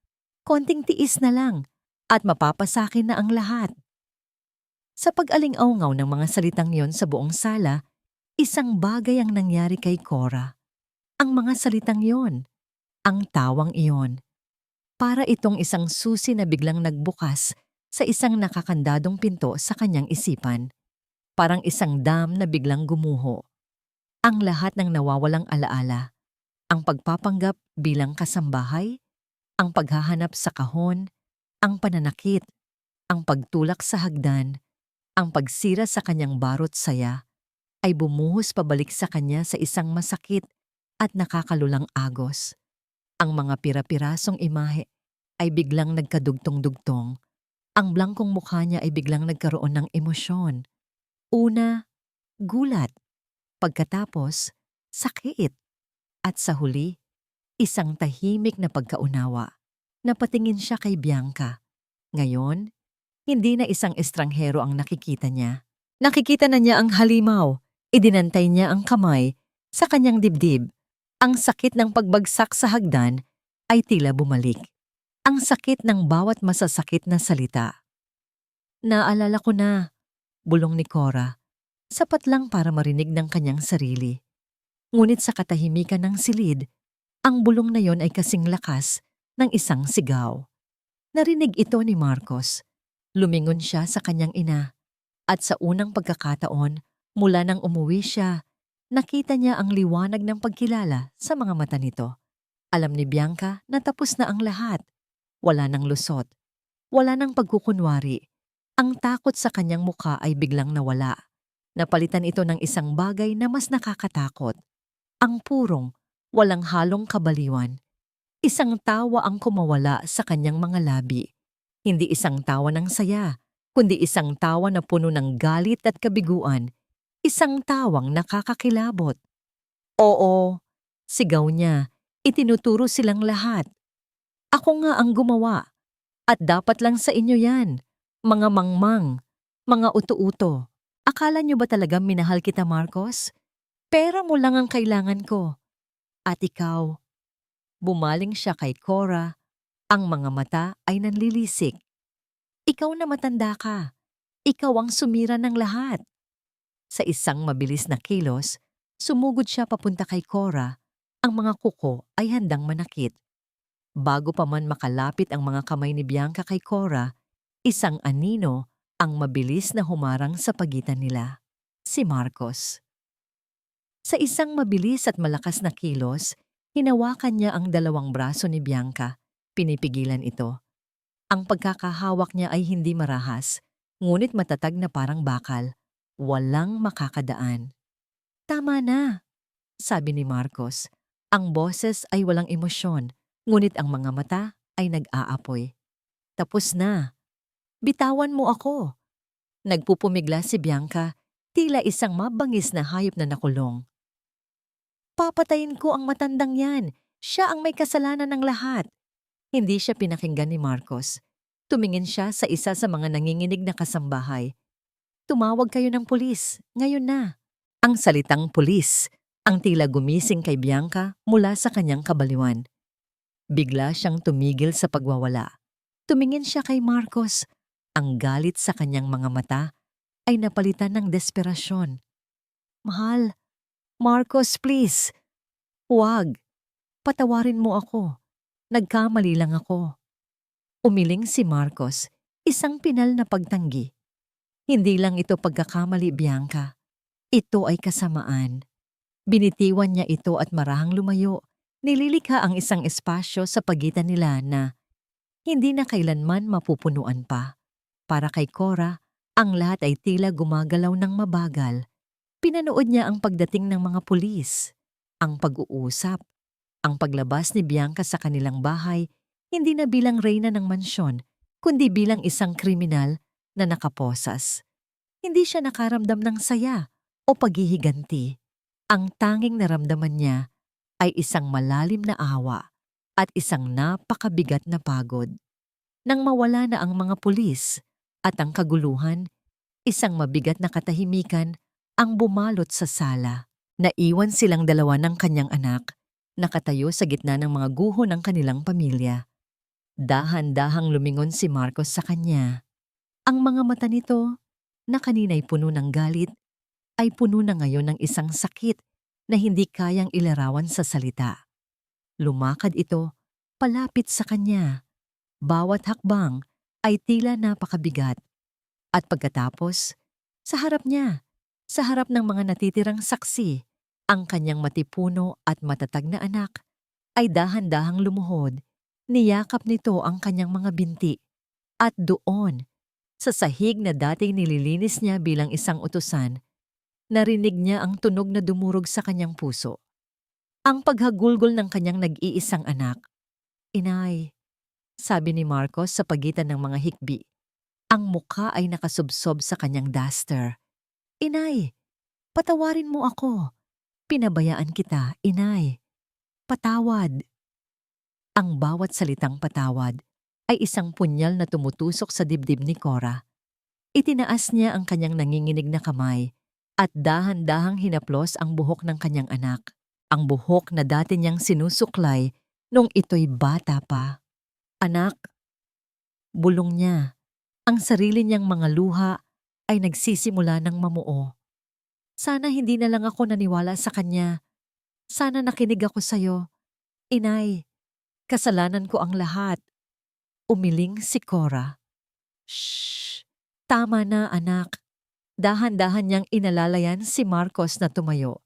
Konting tiis na lang at mapapasakin na ang lahat." Sa pag-aling-aungaw ng mga salitang yon sa buong sala, isang bagay ang nangyari kay Cora. Ang mga salitang yon, ang tawang iyon, para itong isang susi na biglang nagbukas sa isang nakakandadong pinto sa kanyang isipan. Parang isang dam na biglang gumuho. Ang lahat ng nawawalang alaala, ang pagpapanggap bilang kasambahay, ang paghahanap sa kahon, ang pananakit, ang pagtulak sa hagdan, ang pagsira sa kanyang barot saya, ay bumuhos pabalik sa kanya sa isang masakit at nakakalulang agos. Ang mga pira-pirasong imahe ay biglang nagkadugtong-dugtong. Ang blangkong mukha niya ay biglang nagkaroon ng emosyon. Una, gulat. Pagkatapos, sakit. At sa huli, isang tahimik na pagkaunawa. Napatingin siya kay Bianca. Ngayon, hindi na isang estranghero ang nakikita niya. Nakikita na niya ang halimaw. Idinantay niya ang kamay sa kanyang dibdib. Ang sakit ng pagbagsak sa hagdan ay tila bumalik. Ang sakit ng bawat masasakit na salita. Naalala ko na, bulong ni Cora. Sapat lang para marinig ng kanyang sarili. Ngunit sa katahimikan ng silid, ang bulong na yon ay kasing lakas ng isang sigaw. Narinig ito ni Marcos. Lumingon siya sa kanyang ina. At sa unang pagkakataon, mula nang umuwi siya, nakita niya ang liwanag ng pagkilala sa mga mata nito. Alam ni Bianca na tapos na ang lahat. Wala nang lusot. Wala nang pagkukunwari. Ang takot sa kanyang mukha ay biglang nawala. Napalitan ito ng isang bagay na mas nakakatakot. Ang purong, walang halong kabaliwan. Isang tawa ang kumawala sa kanyang mga labi. Hindi isang tawa ng saya, kundi isang tawa na puno ng galit at kabiguan. Isang tawang nakakakilabot. Oo, sigaw niya, itinuturo silang lahat. Ako nga ang gumawa. At dapat lang sa inyo yan. Mga mangmang, mga uto-uto. Akala niyo ba talaga minahal kita, Marcos? Pera mo lang ang kailangan ko. At ikaw, bumaling siya kay Cora. Ang mga mata ay nanlilisik. Ikaw na matanda ka. Ikaw ang sumira ng lahat. Sa isang mabilis na kilos, sumugod siya papunta kay Cora. Ang mga kuko ay handang manakit. Bago pa man makalapit ang mga kamay ni Bianca kay Cora, isang anino ang mabilis na humarang sa pagitan nila. Si Marcos. Sa isang mabilis at malakas na kilos, hinawakan niya ang dalawang braso ni Bianca. Pinipigilan ito. Ang pagkakahawak niya ay hindi marahas, ngunit matatag na parang bakal. Walang makakadaan. Tama na, sabi ni Marcos. Ang boses ay walang emosyon, ngunit ang mga mata ay nag-aapoy. Tapos na. Bitawan mo ako. Nagpupumigla si Bianca, tila isang mabangis na hayop na nakulong. Papatayin ko ang matandang yan. Siya ang may kasalanan ng lahat. Hindi siya pinakinggan ni Marcos. Tumingin siya sa isa sa mga nanginginig na kasambahay. Tumawag kayo ng pulis, ngayon na. Ang salitang pulis, ang tila gumising kay Bianca mula sa kanyang kabaliwan. Bigla siyang tumigil sa pagwawala. Tumingin siya kay Marcos. Ang galit sa kanyang mga mata ay napalitan ng desperasyon. Mahal, Marcos, please. Huwag. Patawarin mo ako. Nagkamali lang ako. Umiling si Marcos, isang pinal na pagtanggi. Hindi lang ito pagkakamali, Bianca. Ito ay kasamaan. Binitiwan niya ito at marahang lumayo. Nililikha ang isang espasyo sa pagitan nila na hindi na kailanman mapupunuan pa. Para kay Cora, ang lahat ay tila gumagalaw ng mabagal. Pinanood niya ang pagdating ng mga pulis, ang pag-uusap, ang paglabas ni Bianca sa kanilang bahay, hindi na bilang reyna ng mansyon, kundi bilang isang kriminal na nakaposas. Hindi siya nakaramdam ng saya o paghihiganti. Ang tanging naramdaman niya ay isang malalim na awa at isang napakabigat na pagod. Nang mawala na ang mga pulis at ang kaguluhan, isang mabigat na katahimikan ang bumalot sa sala. Naiwan silang dalawa ng kanyang anak, nakatayo sa gitna ng mga guho ng kanilang pamilya. Dahan-dahang lumingon si Marcos sa kanya. Ang mga mata nito, na kanina'y puno ng galit, ay puno na ngayon ng isang sakit na hindi kayang ilarawan sa salita. Lumakad ito palapit sa kanya. Bawat hakbang ay tila napakabigat. At pagkatapos, sa harap niya, sa harap ng mga natitirang saksi, ang kanyang matipuno at matatag na anak ay dahan-dahang lumuhod. Niyakap nito ang kanyang mga binti. At doon, sa sahig na dating nililinis niya bilang isang utusan, narinig niya ang tunog na dumurog sa kanyang puso. Ang paghagulgol ng kanyang nag-iisang anak. "Inay," sabi ni Marcos sa pagitan ng mga hikbi. Ang mukha ay nakasubsob sa kanyang duster. "Inay, patawarin mo ako. Pinabayaan kita, inay. Patawad." Ang bawat salitang patawad ay isang punyal na tumutusok sa dibdib ni Cora. Itinaas niya ang kanyang nanginginig na kamay at dahan-dahang hinaplos ang buhok ng kanyang anak. Ang buhok na dati niyang sinusuklay nung ito'y bata pa. "Anak," bulong niya. Ang sarili niyang mga luha ay nagsisimula ng mamuo. "Sana hindi na lang ako naniwala sa kanya. Sana nakinig ako sa'yo. Inay, kasalanan ko ang lahat." Umiling si Cora. "Shh! Tama na, anak." Dahan-dahan niyang inalalayan si Marcos na tumayo.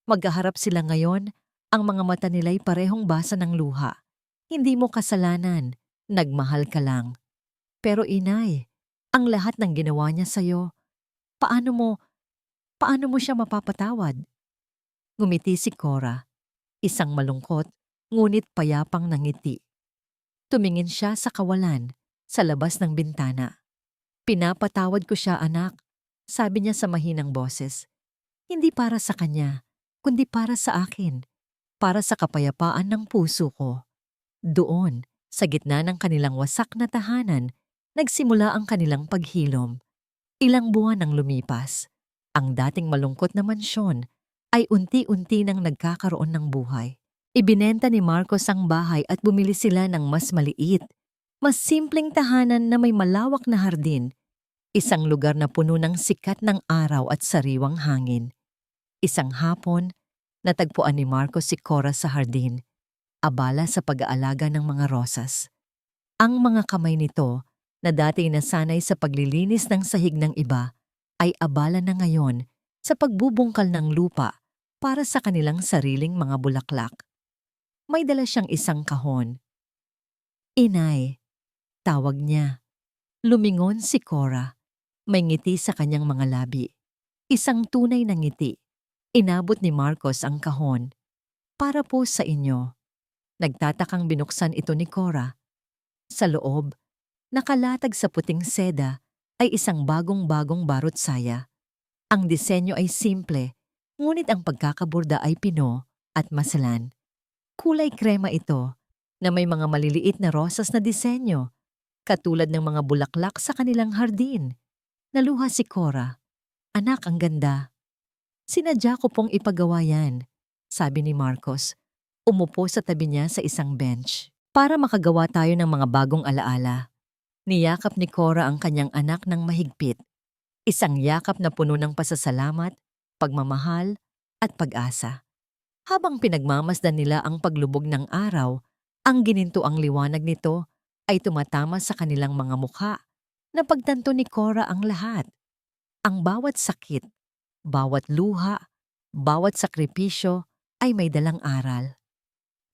Magkaharap sila ngayon, ang mga mata nila'y parehong basa ng luha. "Hindi mo kasalanan, nagmahal ka lang. Pero inay, ang lahat ng ginawa niya sa'yo, paano mo siya mapapatawad?" Ngumiti si Cora, isang malungkot ngunit payapang nangiti. Tumingin siya sa kawalan, sa labas ng bintana. "Pinapatawad ko siya, anak," sabi niya sa mahinang boses. "Hindi para sa kanya, kundi para sa akin, para sa kapayapaan ng puso ko." Doon, sa gitna ng kanilang wasak na tahanan, nagsimula ang kanilang paghilom. Ilang buwan ang lumipas. Ang dating malungkot na mansyon ay unti-unti nang nagkakaroon ng buhay. Ibinenta ni Marcos ang bahay at bumili sila ng mas maliit, mas simpleng tahanan na may malawak na hardin, isang lugar na puno ng sikat ng araw at sariwang hangin. Isang hapon, natagpuan ni Marcos si Cora sa hardin, abala sa pag-aalaga ng mga rosas. Ang mga kamay nito, na dati nasanay sa paglilinis ng sahig ng iba, ay abala na ngayon sa pagbubungkal ng lupa para sa kanilang sariling mga bulaklak. May dala siyang isang kahon. "Inay," tawag niya. Lumingon si Cora. May ngiti sa kanyang mga labi. Isang tunay na ngiti. Inabot ni Marcos ang kahon. "Para po sa inyo." Nagtatakang binuksan ito ni Cora. Sa loob, nakalatag sa puting seda, ay isang bagong-bagong barot saya. Ang disenyo ay simple, ngunit ang pagkakaborda ay pino at masalan. Kulay krema ito, na may mga maliliit na rosas na disenyo, katulad ng mga bulaklak sa kanilang hardin. Naluha si Cora. "Anak, ang ganda." "Sinadya ko pong ipagawa yan," sabi ni Marcos. Umupo sa tabi niya sa isang bench. "Para makagawa tayo ng mga bagong alaala." Niyakap ni Cora ang kanyang anak ng mahigpit. Isang yakap na puno ng pasasalamat, pagmamahal, at pag-asa. Habang pinagmamasdan nila ang paglubog ng araw, ang ginintuang liwanag nito ay tumatama sa kanilang mga mukha. Napagtanto ni Cora ang lahat. Ang bawat sakit, bawat luha, bawat sakripisyo ay may dalang aral.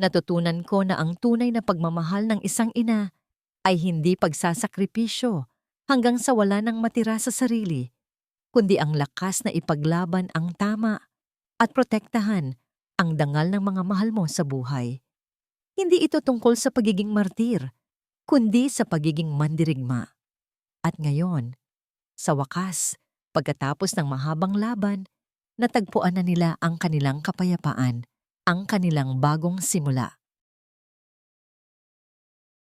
Natutunan ko na ang tunay na pagmamahal ng isang ina ay hindi pagsasakripisyo hanggang sa wala nang matira sa sarili, kundi ang lakas na ipaglaban ang tama at protektahan ang dangal ng mga mahal mo sa buhay. Hindi ito tungkol sa pagiging martir, kundi sa pagiging mandirigma. At ngayon, sa wakas, pagkatapos ng mahabang laban, natagpuan na nila ang kanilang kapayapaan, ang kanilang bagong simula.